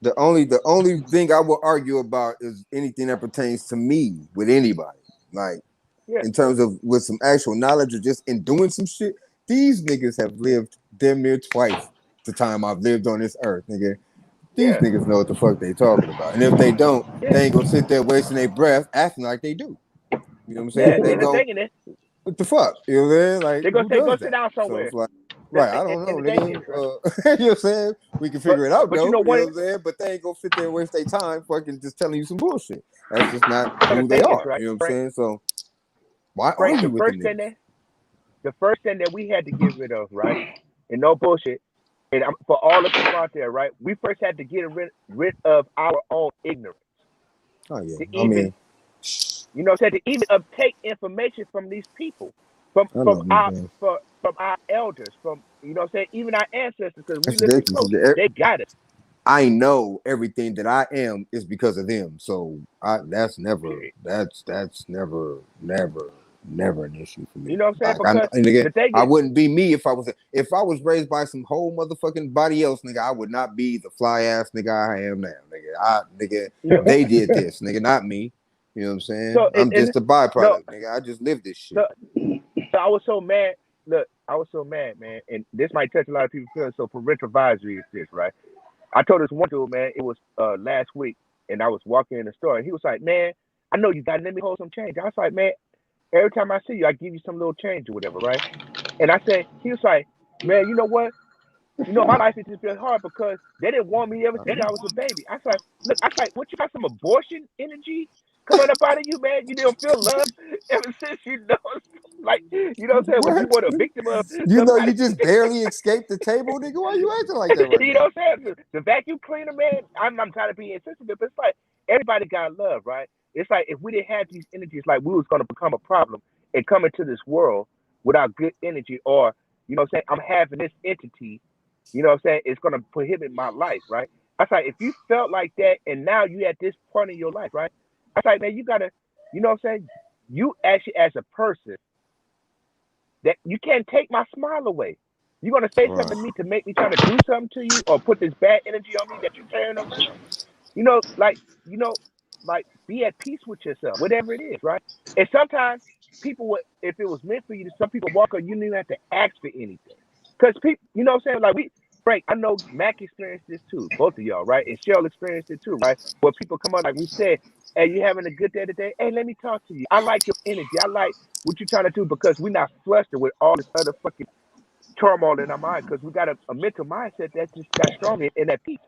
The only thing I will argue about is anything that pertains to me with anybody. Like in terms of with some actual knowledge or just in doing some shit. These niggas have lived damn near twice the time I've lived on this earth, nigga. These niggas know what the fuck they talking about. And if they don't, they ain't gonna sit there wasting their breath acting like they do. You know what I'm saying? They go, what the fuck? You know what I'm saying? Like, they're gonna who say, does go that? sit down somewhere. So it's like, right, I don't know, nigga. You know what I'm saying? We can figure it out, though. You know what I'm saying? But they ain't gonna sit there and waste their time fucking just telling you some bullshit. That's just not who they are. You know what I'm saying? So why argue with them niggas? The first thing that we had to get rid of, right? And no bullshit. And for all the people out there, right? We first had to get rid of our own ignorance. Oh yeah, to even, you know, to even obtain information from these people, from our elders, from you know, even our ancestors, because we listen close. They got it. I know everything that I am is because of them. So that's never an issue for me. You know what I'm saying? Like, because I wouldn't be me if I was raised by some whole motherfucking body else, nigga. I would not be the fly ass nigga I am now, nigga. They did this, nigga, not me. You know what I'm saying? So, I'm just a byproduct, nigga. I just live this shit. So I was so mad. Look, I was so mad, man. And this might touch a lot of people's feelings. So parental advisory is this, right? I told this one dude, man, it was last week, and I was walking in the store, and he was like, man, I know you got to let me hold some change. I was like, man, every time I see you, I give you some little change or whatever, right? And I said, he was like, man, you know what? You know, my life is just been hard because they didn't want me ever since I was a baby. I was like, look, I was like, what, you got some abortion energy coming up out of you, man? You didn't feel love ever since you know, like, you know what I'm saying? When you were a victim of you know, you just barely escaped the table, nigga. Why you acting like that right you know what I'm saying? The vacuum cleaner, man, I'm trying to be insensitive, but it's like, everybody got love, right? It's like, if we didn't have these energies, like, we was going to become a problem and come into this world without good energy, or, you know what I'm saying, I'm having this entity, you know what I'm saying, it's going to prohibit my life, right? I was like, if you felt like that and now you at this point in your life, right? I was like, man, you got to, you know what I'm saying, you actually as a person, that you can't take my smile away. You're going to say something to me to make me try to do something to you or put this bad energy on me that you're carrying over me. You know, like, be at peace with yourself, whatever it is, right? And sometimes people would, if it was meant for you, some people walk on, you don't even have to ask for anything. Because people, you know what I'm saying? Like, Frank, I know Mac experienced this too, both of y'all, right? And Cheryl experienced it too, right? Where people come on, like we said, hey, you having a good day today? Hey, let me talk to you. I like your energy. I like what you're trying to do because we're not flustered with all this other fucking turmoil in our mind because we got a mental mindset that's just that strong and that peace.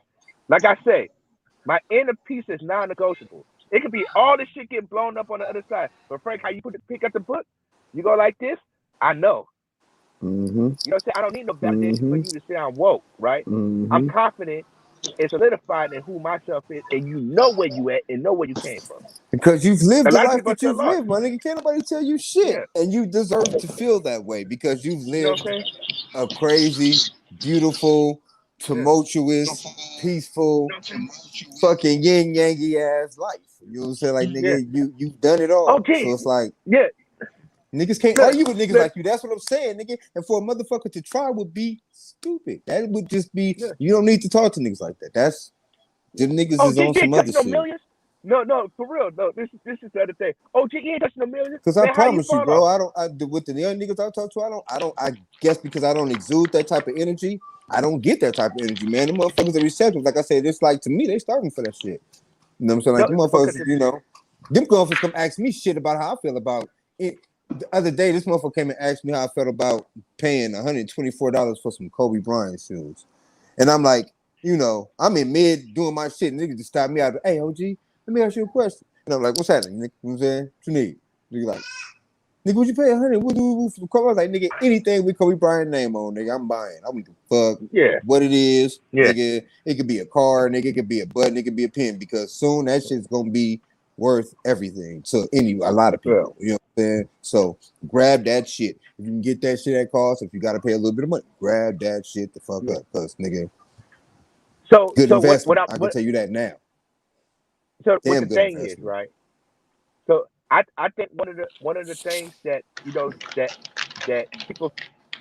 Like I say, my inner peace is non-negotiable. It could be all this shit getting blown up on the other side. But Frank, how you pick up the book? You go like this? I know. Mm-hmm. You know what I'm saying? I don't need no validation for you to say I'm woke, right? Mm-hmm. I'm confident and solidified in who myself is, and you know where you at and know where you came from. Because you've lived A the lot of life people are that still you've lost. lived, my nigga. Can't nobody tell you shit. Yeah. And you deserve to feel that way because you've You know what lived I'm saying? a crazy, beautiful, tumultuous, peaceful, fucking yin yangy ass life. You know what I'm saying? Like, nigga, you've done it all. Oh, geez. So it's like, yeah. Niggas can't argue with niggas like you. That's what I'm saying, nigga. And for a motherfucker to try would be stupid. That would just be, you don't need to talk to niggas like that. That's, them niggas is on some other shit. Millions? No, for real. No, this is the other thing. Oh, you ain't touching no millions? Because I promise you, bro, with the young niggas I talk to, I guess because I don't exude that type of energy, I don't get that type of energy, man. The motherfuckers are receptive. Like I said, it's like, to me, they starving for that shit. You know what I'm saying? Like, the motherfuckers, you know, them motherfuckers come ask me shit about how I feel about it. The other day, this motherfucker came and asked me how I felt about paying $124 for some Kobe Bryant shoes. And I'm like, you know, I'm in mid doing my shit, and nigga just stop me out. Hey, OG, let me ask you a question. And I'm like, what's happening? You know what I'm saying? What you need? Nigga like, Nigga, would you pay 100? What do we for the car? I was like, nigga, anything with Kobe Bryant name on, nigga, I'm buying. I don't give a fuck what it is, nigga. It could be a car, nigga. It could be a button. It could be a pen because soon that shit's gonna be worth everything to a lot of people. You know what I'm saying? So grab that shit. If you can get that shit at cost, if you gotta pay a little bit of money, grab that shit the fuck up, cause nigga. So good investment. what I can tell you that now. So damn what the good thing investment. is, right? So I think one of the things that that people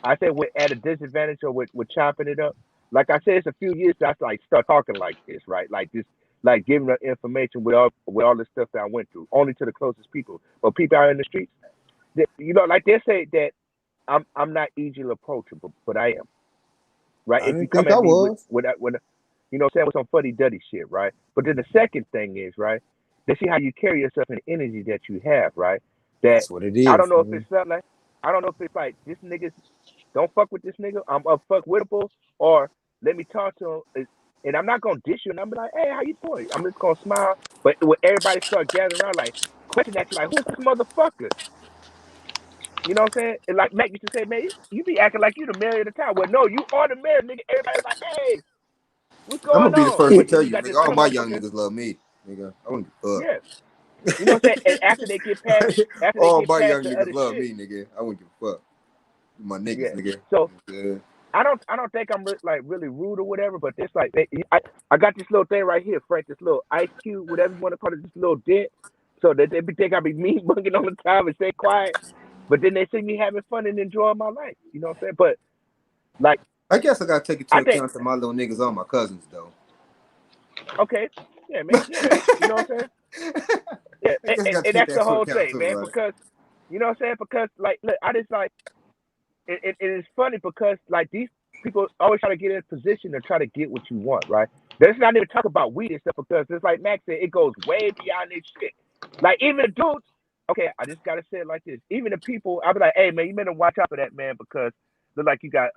I say we're at a disadvantage or we're chopping it up. Like I said, it's a few years that I like start talking like this, right? Like this, like giving the information with all the stuff that I went through, only to the closest people. But people out in the streets, like they say that I'm not easily approachable, but I am. Right? I If you didn't come think at I me was. with saying with some fuddy duddy shit, right? But then the second thing is, right? They see how you carry yourself and the energy that you have, right? That That's what it I is. don't know if it's something like I don't know if it's like this nigga don't fuck with this nigga. I'm up fuck wittable or let me talk to him. And I'm not gonna dish you and I'm like, hey, how you doing? I'm just gonna smile. But when everybody start gathering around, like question at you, like, who's this motherfucker? You know what I'm saying? And like Mac used to say, man, you be acting like you the mayor of the town. Well, no, you are the mayor, nigga. Everybody's like, hey, what's I'm gonna going be the on? first to But then tell you you, got nigga. this All some my young motherfucker. niggas love me, nigga. I don't give a Yeah. You know what I'm saying? And after they get past fuck. All my young the niggas other love shit. me, nigga. I wouldn't give a fuck. My niggas, Yeah. nigga. So Yeah. I don't think I'm like really rude or whatever, but it's like I got this little thing right here, Frank, this little ice cube, whatever you want to call it, this little dent. So that they think I be mean bugging all the time and stay quiet. But then they see me having fun and enjoying my life. You know what I'm saying? But like I guess I gotta take into I think account that my little niggas are my cousins, though. okay, yeah, man, you know what I'm saying? Yeah, I guess I gotta and take that's that the into whole account thing, too, man. right? Because you know what I'm saying? Because like, look, I just like it's funny because like these people always try to get in a position to try to get what you want, right? Let's not even talk about weed and stuff because it's like Max said, it goes way beyond this shit. Like even the dudes, okay, I just gotta say it like this. Even the people, I'll be like, hey man, you better watch out for that man because look like you got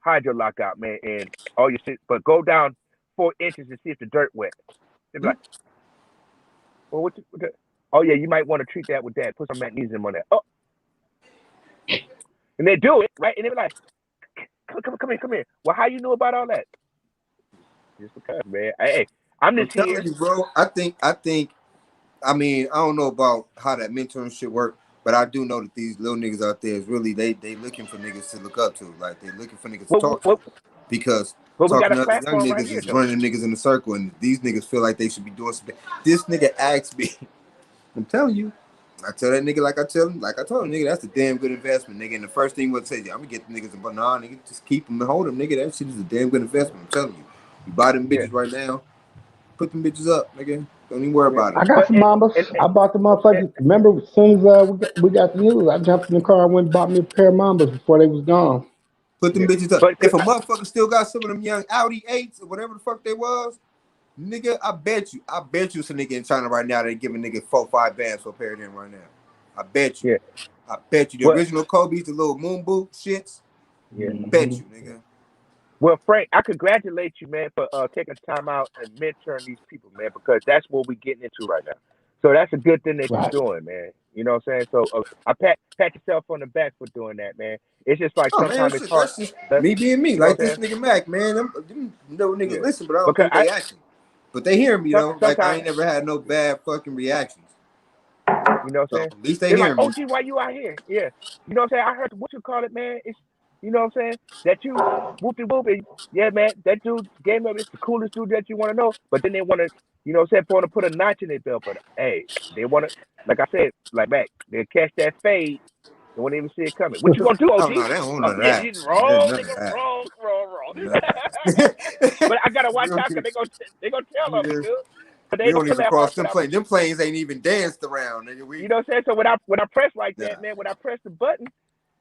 hydro lockout, man, and all your shit. But go down 4 inches and see if the dirt wet. They be like, well, what the, oh yeah, you might want to treat that with that. Put some magnesium on that. Oh, and they do it right, and they be like, come here. Well, how you know about all that? Just because, man. Hey, I'm I'm just telling here. you, bro. I mean, I don't know about how that mentoring shit work, but I do know that these little niggas out there is really they looking for niggas to look up to. Like they looking for niggas to talk to. Because But we got talking a to other young platform right niggas here, is though. running niggas in a circle, and these niggas feel like they should be doing something. This nigga asked me, I'm telling you, I tell that nigga like I told him, nigga, that's a damn good investment, nigga. And the first thing he would say, I'm gonna get the niggas a banana, nigga, just keep them and hold them, nigga. That shit is a damn good investment. I'm telling you, you buy them bitches right now, put them bitches up, nigga. Don't even worry about it. I got some mambas. I bought the motherfuckers. Remember, as soon as we got the news, I jumped in the car. I went and bought me a pair of mambas before they was gone. Put them bitches up. But If a motherfucker still got some of them young Audi 8s or whatever the fuck they was, nigga, I bet you some nigga in China right now they giving nigga 4-5 bands for a pair of them right now. I bet you. Yeah. I bet you. The original Kobe's, the little moon boot shits. Yeah. Bet you, nigga. Well, Frank, I congratulate you, man, for taking time out and mentoring these people, man, because that's what we're getting into right now. So that's a good thing that you're doing, man. You know what I'm saying? So I pat yourself on the back for doing that, man. It's just like Oh man, sometimes it's hard. that's just me being me. You know Like what I'm this saying? nigga Mac, man. Them little niggas Yeah. listen, but I don't Because think they action. But they hear me though. Like I sometimes, ain't never had no bad fucking reactions. you know what I'm So saying? at least they They're like, hear me. OG, why you out here? Yeah. You know what I'm saying? I heard what you call it, man. It's, you know what I'm saying? That you, whoopie whoopie. Yeah, man. That dude, game of it's the coolest dude that you want to know. But then they want to, you know what I'm saying, want to put a notch in their belt. But hey, they want to, like I said, like back, they'll catch that fade. They won't even see it coming. What you gonna do, OG? Oh no, they don't want Oh, none of yeah, that. you wrong, None of nigga, that. wrong. None of that. But I gotta we watch don't out even, because they gonna tell on me, dude. But they we ain't gonna don't pull even that hard. cross them planes. Them planes ain't even danced around, nigga. You know what I'm saying? So when I press like Nah. that, man, when I press the button,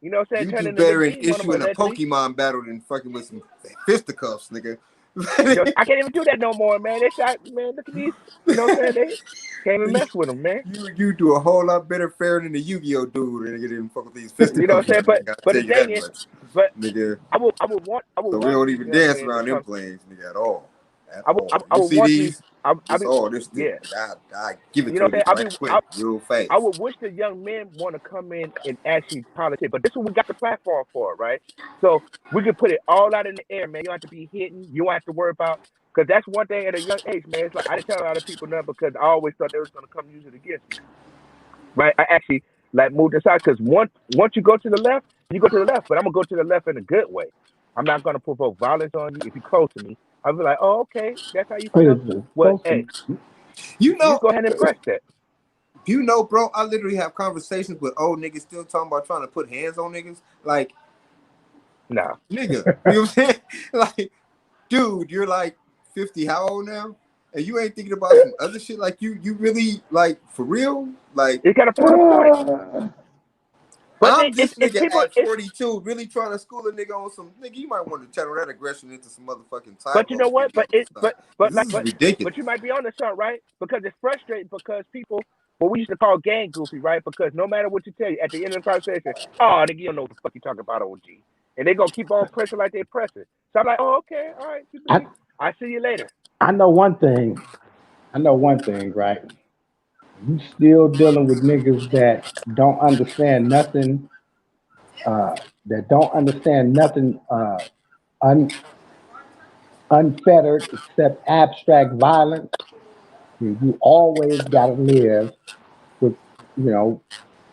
you know what I'm saying, You do turning the little better in beam on them issuing a allegedly. Pokemon battle than fucking with some fisticuffs, nigga. You know, I can't even do that no more, man. They shot, man. Look at these. You know what I'm saying? They can't even mess with them, man. You do a whole lot better fare than the Yu-Gi-Oh dude, and nigga didn't fuck with these You know fisticuffs. what I'm saying? I gotta But tell the you thing that is, much, but nigga. I would So we want don't these even young dance men to around them come. planes, nigga, at all. At all. I You would see want these. these? It's all this thing. yeah. I give it You to know what you I'm right saying? quick, real fast. I would wish the young men want to come in and actually politic, but this is what we got the platform for, right? So we can put it all out in the air, man. You don't have to be hidden. You don't have to worry about, because that's one thing at a young age, man. It's like I didn't tell a lot of people nothing because I always thought they was gonna come use it against me, right? I actually like moved aside because once you go to the left, you go to the left, but I'm gonna go to the left in a good way. I'm not gonna provoke violence on you if you're close to me. I'll be like, oh, okay, that's how you Wait a feel. minute. Well, hey, You you know, go ahead and press that. bro, I literally have conversations with old niggas still talking about trying to put hands on niggas. Like, Nah. nigga, you know what I'm saying? Like, dude, you're like 50, how old now? And you ain't thinking about some other shit? Like, you really, like, for real? Like, You got to prove a point. But I'm this it's nigga people. at 42, really trying to school a nigga on some nigga. You might want to channel that aggression into some motherfucking But you typos. know what? This is ridiculous. But you might be on to something, right? Because it's frustrating because people, what we used to call gang goofy, right? Because no matter what you tell you, at the end of the conversation, oh, nigga, you don't know what the fuck you talking about, OG, and they gonna keep on pressing like they pressing. So I'm like, oh, okay, all right, I see you later. I know one thing. Right? You still dealing with niggas that don't understand nothing. That don't understand nothing un, unfettered except abstract violence. You always got to live with, you know,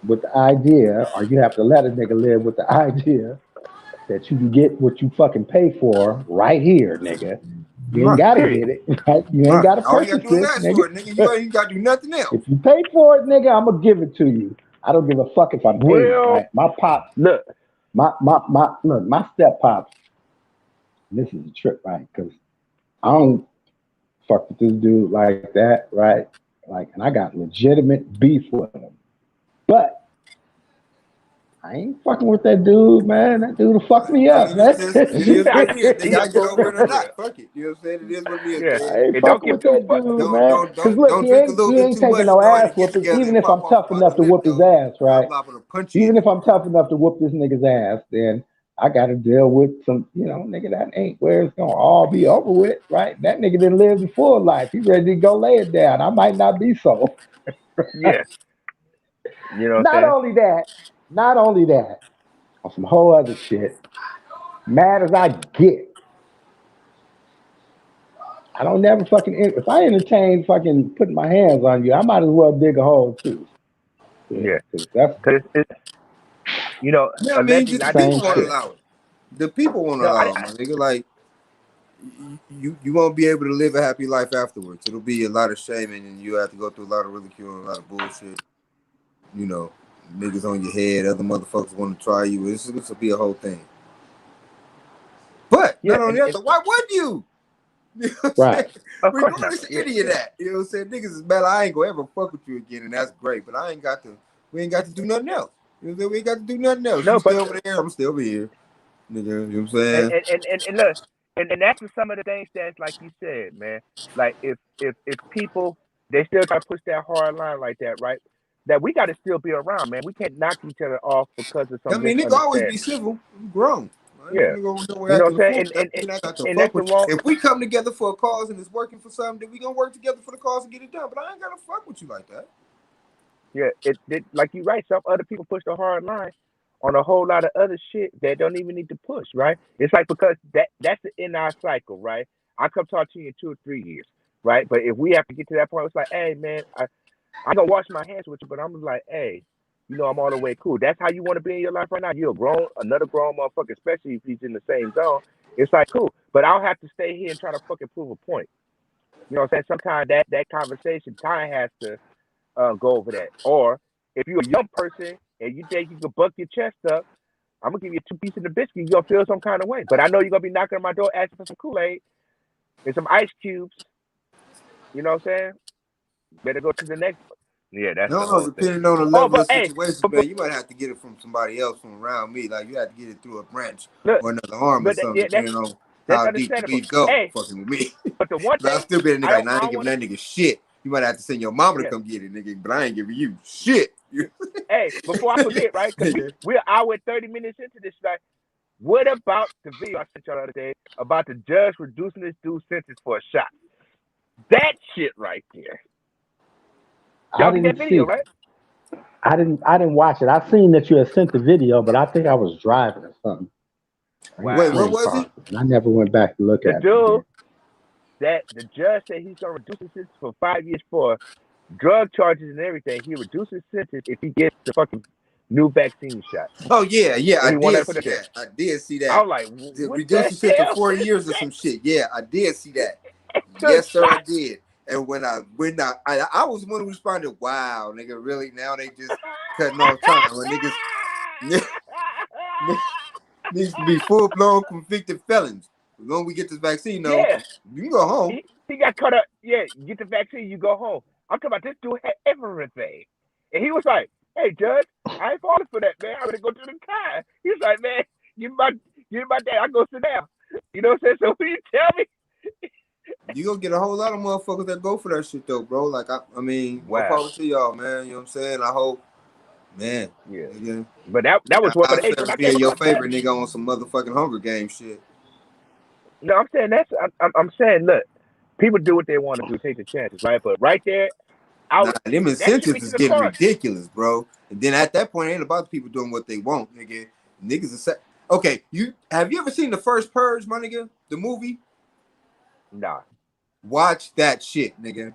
with the idea, or you have to let a nigga live with the idea that you can get what you fucking pay for right here, nigga. You ain't Right, gotta Period. get it. Right? You ain't right. gotta All you gotta purchase do is this, ask nigga. for it, nigga. You ain't gotta do nothing else. If you pay for it, nigga, I'm gonna give it to you. I don't give a fuck if I pay. Well, Right? My pops, look, my look, my step pops. This is a trip, right? Because I don't fuck with this dude like that, right? Like, and I got legitimate beef with him. But I ain't fucking with that dude, man. That dude will fuck me I up, mean, it man. is, it is what it is. They yeah, gotta get for over real, it or for real. not. Fuck it. You know what I'm saying? It is what it is, Yeah, man. I ain't and don't fucking give with two that fucks. dude, man. Cause look, Don't he drink a ain't little bit too taking much, no knowing ass to get whooping. together Even and if I'm pop off tough about the enough to lip, whoop his though. ass, I'm right? liable to punch you in Even it. if I'm tough enough to whoop this nigga's ass, then I got to deal with some, nigga, that ain't where it's gonna all be over with, right? That nigga didn't live the full life. He ready to go lay it down. I might not be so. Yeah, you know what I'm Not saying? only that, not only that, on some whole other shit. Mad as I get, I don't never fucking. If I entertain fucking putting my hands on you, I might as well dig a hole too. Yeah, Yeah, because that's because it's Yeah, I mean, allegedly, just the I the didn't, same people won't I, shit. allow it. The people won't no, allow it, my nigga. Like, you won't be able to live a happy life afterwards. It'll be a lot of shaming, and you have to go through a lot of ridicule and a lot of bullshit. You know, niggas on your head, other motherfuckers want to try you. This will be a whole thing. But yeah, not only that, so why would you? You know what I'm saying? Right. of course not. Regardless of Yeah, any of that. You know what I'm saying? Niggas is better. I ain't gonna ever fuck with you again, and that's great. But we ain't got to do nothing else. You know what I'm saying? We ain't got to do nothing else. You no, stay but over there, I'm still over here. Nigga, you know what I'm and saying? and and, and, and look, and that's some of the things that's like you said, man. Like if people they still try to push that hard line like that, right? That we got to still be around, man. We can't knock each other off because of I some mean, nigga always be misunderstanding. civil. I'm grown. I ain't Yeah, finna go nowhere you know acting what a I'm fool. saying? That nigga not got to And fuck that's the with wrong. you. If we come together for a cause and it's working for something, then we gonna work together for the cause and get it done. But I ain't gotta fuck with you like that. Yeah, it like you right. Some other people push the hard line on a whole lot of other shit that don't even need to push, right? It's like because that's in our cycle, right? I come talk to you in 2 or 3 years, right? But if we have to get to that point, it's like, hey man, I gonna wash my hands with you, but I'm like, hey, I'm all the way cool. That's how you want to be in your life right now. You're another grown motherfucker, especially if he's in the same zone. It's like cool, but I'll have to stay here and try to fucking prove a point. You know what I'm saying? Sometimes that conversation time has to go over that. Or if you're a young person and you think you can buck your chest up, I'm gonna give you 2 pieces of the biscuit. You're gonna feel some kind of way. But I know you're gonna be knocking on my door asking for some Kool-Aid and some ice cubes. You know what I'm saying? Better go to the next one. Yeah, that's the No, whole thing. depending on the Oh, level but of hey, situation, but man, you might have to get it from somebody else from around me. Like you have to get it through a branch look, or another arm or but something, yeah, depending on that's how deep the understandable. beef go. Hey, Fucking with me. but the one But I'll thing still be a nigga I like, don't nah, I I ain't don't giving want to that nigga shit. You might have to send your mama to yeah. come get it, nigga. But I ain't giving you shit. Hey, before I forget, right? Because we're an hour and 30 minutes into this, right? What about the video I sent y'all the other day about the judge reducing this dude's sentence for a shot? That shit right there. I Y'all get that didn't video, see. right? I didn't watch it. I seen that you had sent the video, but I think I was driving or something. I ain't Wait, Wow. what seen was part it? of it, and I never went back to look The at it dude again. that the judge said he's gonna reduce his sentence for 5 years for drug charges and everything. He reduced his sentence if he gets the fucking new vaccine shot. Oh yeah, And I he wanted did to put see it there. that. I did see I that. was like, To what reduce the the shit to hell 40 is years or that? some shit. Yeah, I did see that. Two Yes, sir, I shots. did. And when I was the one who responded, wow, nigga, really? Now they just cutting off time when niggas needs to be full blown convicted felons. As long as we get this vaccine, though, Yeah, you can go home. he got cut up. Yeah, you get the vaccine, you go home. I'm talking about this dude had everything, and he was like, "Hey, judge, I ain't falling for that, man. I'm gonna go to the car." He was like, "Man, give me my dad. I go sit down." You know what I'm saying? So when you tell me, You gonna get a whole lot of motherfuckers that go for that shit though, bro. Like I mean, more wow, power to y'all, man. You know what I'm saying? I hope, man. yeah. Nigga, But that was one of I'll the eight when I be came in your across that. favorite nigga on some motherfucking Hunger Games shit. No, I'm saying I'm saying, look, people do what they want to do, take the chances, right? But right there, Nah, them that should be incentives to is the getting car. ridiculous, bro. And then at that point, it ain't about the people doing what they want, nigga. Niggas are okay. You ever seen the first Purge, my nigga? The movie? Nah, Watch that shit, nigga.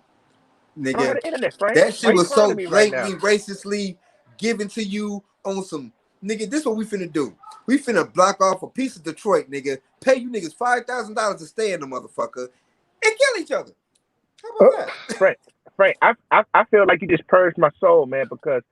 I don't have Nigga, the internet, Frank. that Why shit you was clowning so me right now? blatantly racistly given to you on some nigga. This what we finna do. We finna block off a piece of Detroit, nigga. Pay you niggas $5,000 to stay in the motherfucker and kill each other. How about that? Frank, I feel like you just purged my soul, man, because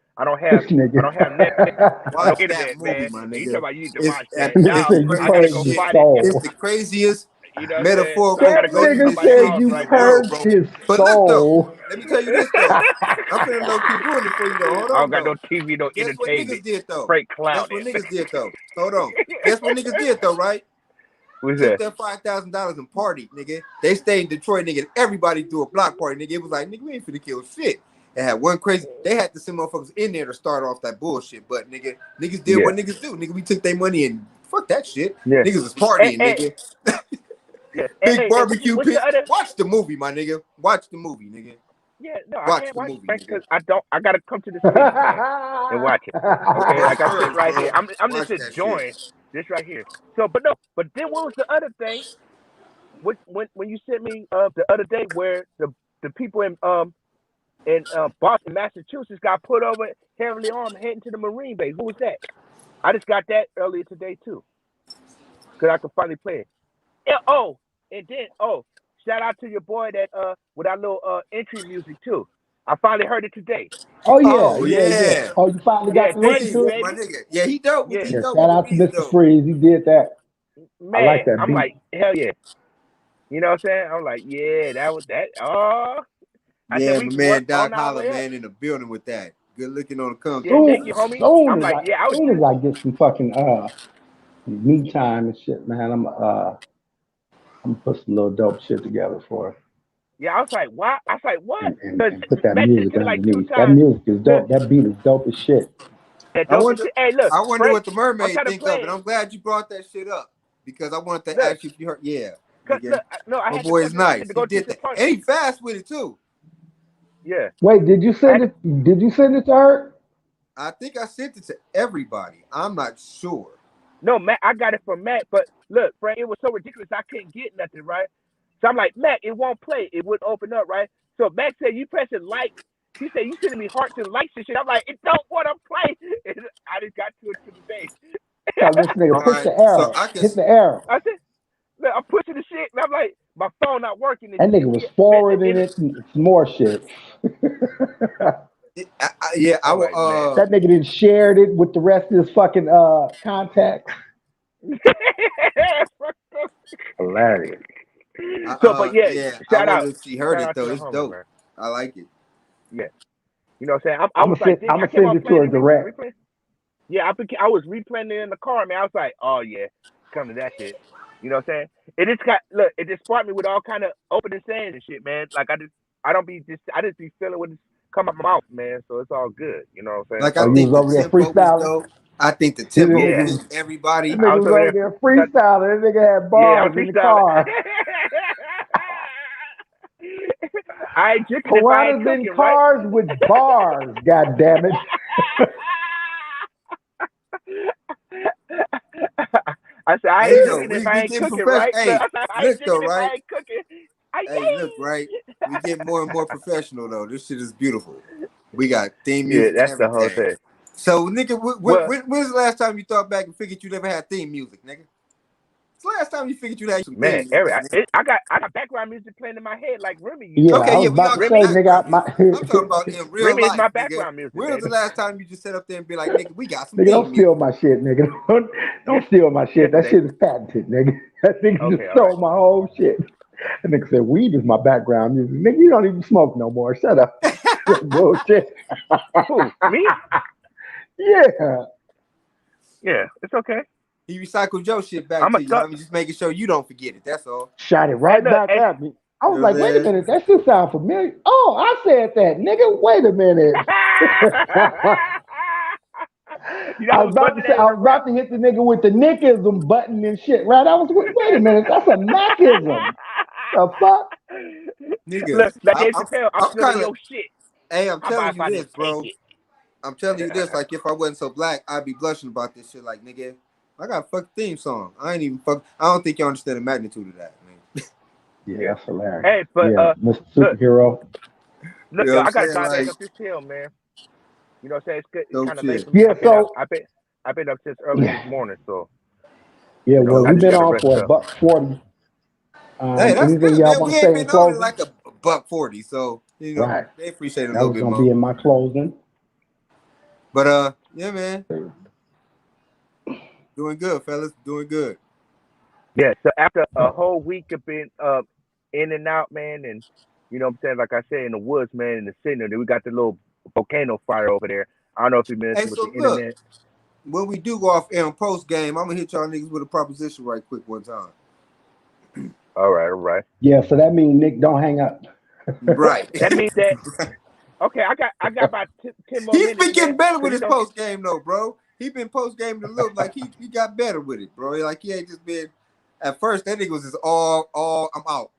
This I nigga. don't have Netflix, no Watch that internet, movie, man. my And you talk nigga. about you need to It's watch and that. Nigga it's Now the said you I gotta craziest go purged his shit. find it. It's soul. the craziest You know what I'm saying? I metaphorical gotta That go to nigga blatantly somebody's said shit house you in the right now. world, purged bro. his But look though, soul. let me tell you this though. I'm finna low key ruin it for you though. Hold I don't on got no though. TV, no Guess what entertainment. niggas did though? Frank Guess clowning. what niggas did though? Hold on. Guess what niggas did though, right? What's Took that? that $5,000 and partied, nigga. They stayed in Detroit, nigga. Everybody threw a block party, nigga. It was like, nigga, we ain't finna kill shit. They had one crazy. They had to send motherfuckers in there to start off that bullshit. But niggas did Yeah, what niggas do. Nigga, we took their money and fuck that shit. yeah. Niggas was Hey, partying, hey, nigga. yeah. Big And barbecue what's the pit. other? Watch the movie, my nigga. Watch the movie, nigga. Yeah, no, I Watch can't the watch it, movie, Frank, nigga. because I don't. I gotta come to the city, man, and watch it. The Okay, I first gotta sit purge, right bro. here. I'm just Watch that shit. enjoying this right here. So, but no, but then what was the other thing? When you sent me the other day where the people in Boston, Massachusetts got put over heavily armed heading to the Marine base. Who was that? I just got that earlier today too, because I could finally play it. Yeah, oh, and then shout out to your boy that with our little entry music too. I finally heard it today. Oh yeah, Oh yeah, yeah. yeah. Oh, you finally Yeah, got to thank listen you, to Freeze, it? my baby. nigga. Yeah, he dope with Yeah, he Yeah, dope shout with the out to beats Mr. though. Freeze. He did that. I like man. that I'm beat. like, hell yeah. You know what I'm saying? I'm like, yeah, that was that. Oh, I said Yeah, we my work man Doc on our Holler, way up. man, in the building with that. Good looking on the come Yeah, through, thank Soon, you, homie. soon I'm as like, I, yeah, I was soon just, as I get some fucking me time and shit, man, I'm gonna put some little dope shit together for it yeah, I was like, why? I was like, what? Because and put that Matt just music did it like two underneath. That times. music is Look, dope. That beat is dope as shit. that I dope and wonder shit. Hey, look, I wonder Frank, what the I'm mermaid trying to think of it. play it. I'm glad you brought that shit up because I wanted to Look, ask you if you heard. Yeah, cause nigga. look, no, I My had to boy come is to the city nice. to He go teach did the that. punk. And he fast with it too. Yeah. Wait, did you I send had to, it? Did you send it to her? I think I sent it to everybody. I'm not sure. no, Matt, I got it from Matt, but look, Frank, it was so ridiculous I couldn't get nothing, right? So I'm like, Matt, it won't play. It wouldn't open up, right? So Matt said, you press it like. He said, you sending me hearts and likes and shit. I'm like, it don't want to play. And I just got to it today. Tell this nigga All push right. the So arrow. I can Hit the arrow. I said, look, I'm pushing the shit. And I'm like, my phone not working. That nigga was forwarding it and some more shit. yeah, I I'm will like, man. That nigga then shared it with the rest of his fucking contacts. Hilarious. So, but yeah, yeah, I shout out. wonder if she heard Shout it out to though. the It's homie, dope. man. I like it. Yeah. You know what I'm saying? I was like, dang, I'm I gonna kept send on it to playing her and direct. replaying. Yeah, I was replaying it in the car, man. I was like, oh yeah, come to that shit. You know what I'm saying? It just got look. It just sparked me with all kind of opening sayings and shit, man. Like I just be feeling what come out my mouth, man. So it's all good. You know what I'm saying? Like I Oh, So you was think the over there tempo was freestyling? dope. I think the That tempo yeah, fit everybody. I nigga was was over over there. there freestyling. That nigga had Yeah, I was bars in the freestyling. car. I ain't drinking if I ain't Piranhas cooking, in cars with bars. God damn it. I said I Hey, ain't yo, drinking if we I ain't getting cooking, professional. right? Hey, I ain't look though, drinking if I right? ain't cooking. Hey, look, right? We get more and more professional though. This shit is beautiful. We got theme Yeah, music and that's the whole everything. thing. So, nigga, Well, when's the last time you thought back and figured you never had theme music, nigga? It's the last time you figured you had some man, theme music, nigga. I got background music playing in my head like Remy used Yeah, to. Okay, I yeah, was we about all to got say, Remy, nigga, background music. I'm talking about in real Remy is life, my nigga. background music, When was baby. the last time you just sat up there and be like, nigga, we got some nigga, theme don't steal music? my shit, nigga. Don't Yes, steal my shit. That yesterday. shit is patented, nigga. That nigga Okay, just all right. stole my whole shit. That nigga said weed is my background music. Nigga, you don't even smoke no more. Shut up. Bullshit. Who? Me? Yeah. Yeah, it's okay. He recycled your shit back I'm a to you. thug. I'm just making sure you don't forget it. That's all. Shot it Hey, right look, back hey. at me. I You was know what like, I'm wait a saying? minute, that shit sound familiar. Oh, I said that, nigga. Wait a minute. You know, I was busting that I in the was rap. about to hit the nigga with the nickism button and shit, right? I was wait a minute, that's a Macism. The fuck? Nigga, Look, like Dave Chappelle, I'm I'm stealing kind of, your shit. hey, I'm How about telling if you I this, didn't take bro. it? I'm telling you this, like if I wasn't so black, I'd be blushing about this shit. Like, nigga, I got a fucking theme song. I ain't even fuck. I don't think you understand the magnitude of that, man. Yeah, Yeah. that's hilarious. Hey, but Yeah, Mr. look, Superhero. You know yo, what I'm I gotta saying? dive back Like, up this hill, man. You know what I'm saying? It's good. It's dope kind of late shit. for me. Yeah, so I've been up since early this morning, so yeah, you know, well, I we've just been gotta on rest for a up. $1.40. Hey, that's Anything good, y'all man. want We to ain't say in been on it closing? like a $1.40, so you know Right. they appreciate it a That little was bit gonna more. be in my closing. But yeah, man, doing good, fellas, doing good. Yeah. So after a whole week of being in and out, man, and you know what I'm saying, like I said, in the woods, man, in the city, then we got the little volcano fire over there. I don't know if you've been Hey, messing with so the look, internet. when we do go off air on post game, I'm gonna hit y'all niggas with a proposition right quick one time. All right. Yeah, so that means Nick don't hang up. Right. That means that okay. I got about 10 more He's minutes, been man. getting better Cause with you his know, post game though, bro. He been post game to look like he got better with it, bro. Like he ain't just been. At first, that nigga was just all I'm out.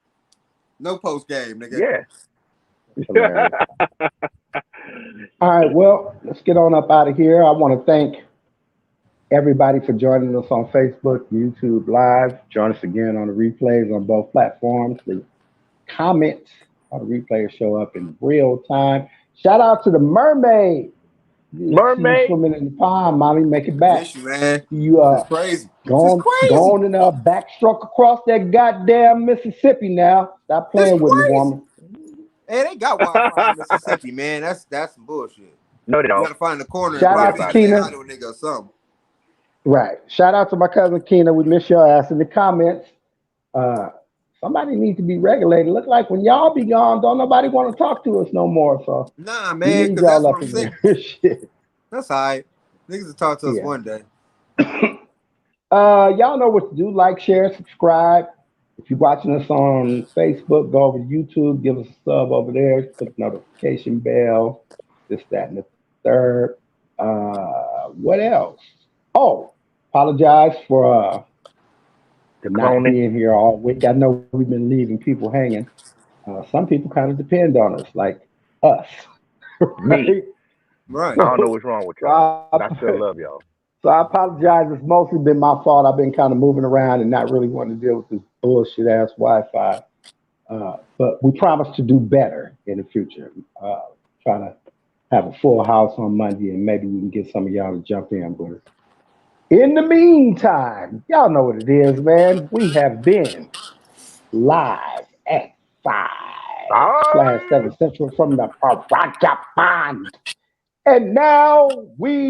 No post game, nigga. yeah. Hilarious. All right, well, let's get on up out of here. I want to thank everybody for joining us on Facebook, YouTube Live. Join us again on the replays on both platforms. The comments on the replays show up in real time. Shout out to the mermaid. You see you Mermaid. swimming in the pond, mommy. Make it I back. miss you, man. See you This is crazy. This is go crazy. on and backstroke across that goddamn Mississippi now. Stop This playing with me, crazy. woman. Hey, they got Wi-Fi in Mississippi, man. That's some bullshit. No, they You don't. gotta find the corner and Shout Forget pop out to in about and it. say hi Keena. to a nigga or something. Right. Shout out to my cousin Keena. We miss your ass in the comments. Uh, somebody needs to be regulated. Look like when y'all be gone, don't nobody want to talk to us no more. So Nah, we man, need because y'all that's what up I'm in saying. here. Shit. That's all right. Niggas will talk to us Yeah. one day. Y'all know what to do. Like, share, subscribe. If you're watching us on Facebook, go over to YouTube, give us a sub over there, click notification bell, this, that, and the third. What else? Oh, apologize for The not cloning. being here all week. I know we've been leaving people hanging. Some people kind of depend on us, like us, Me. right? Right. I don't know So, what's wrong with so y'all, I, but I still love y'all. so I apologize. It's mostly been my fault. I've been kind of moving around and not really wanting to deal with this bullshit ass Wi-Fi. But we promise to do better in the future. Try to have a full house on Monday, and maybe we can get some of y'all to jump in with us. In the meantime, y'all know what it is, man. We have been live at 5/7 Bye. Central from the Piranha Pond. And now we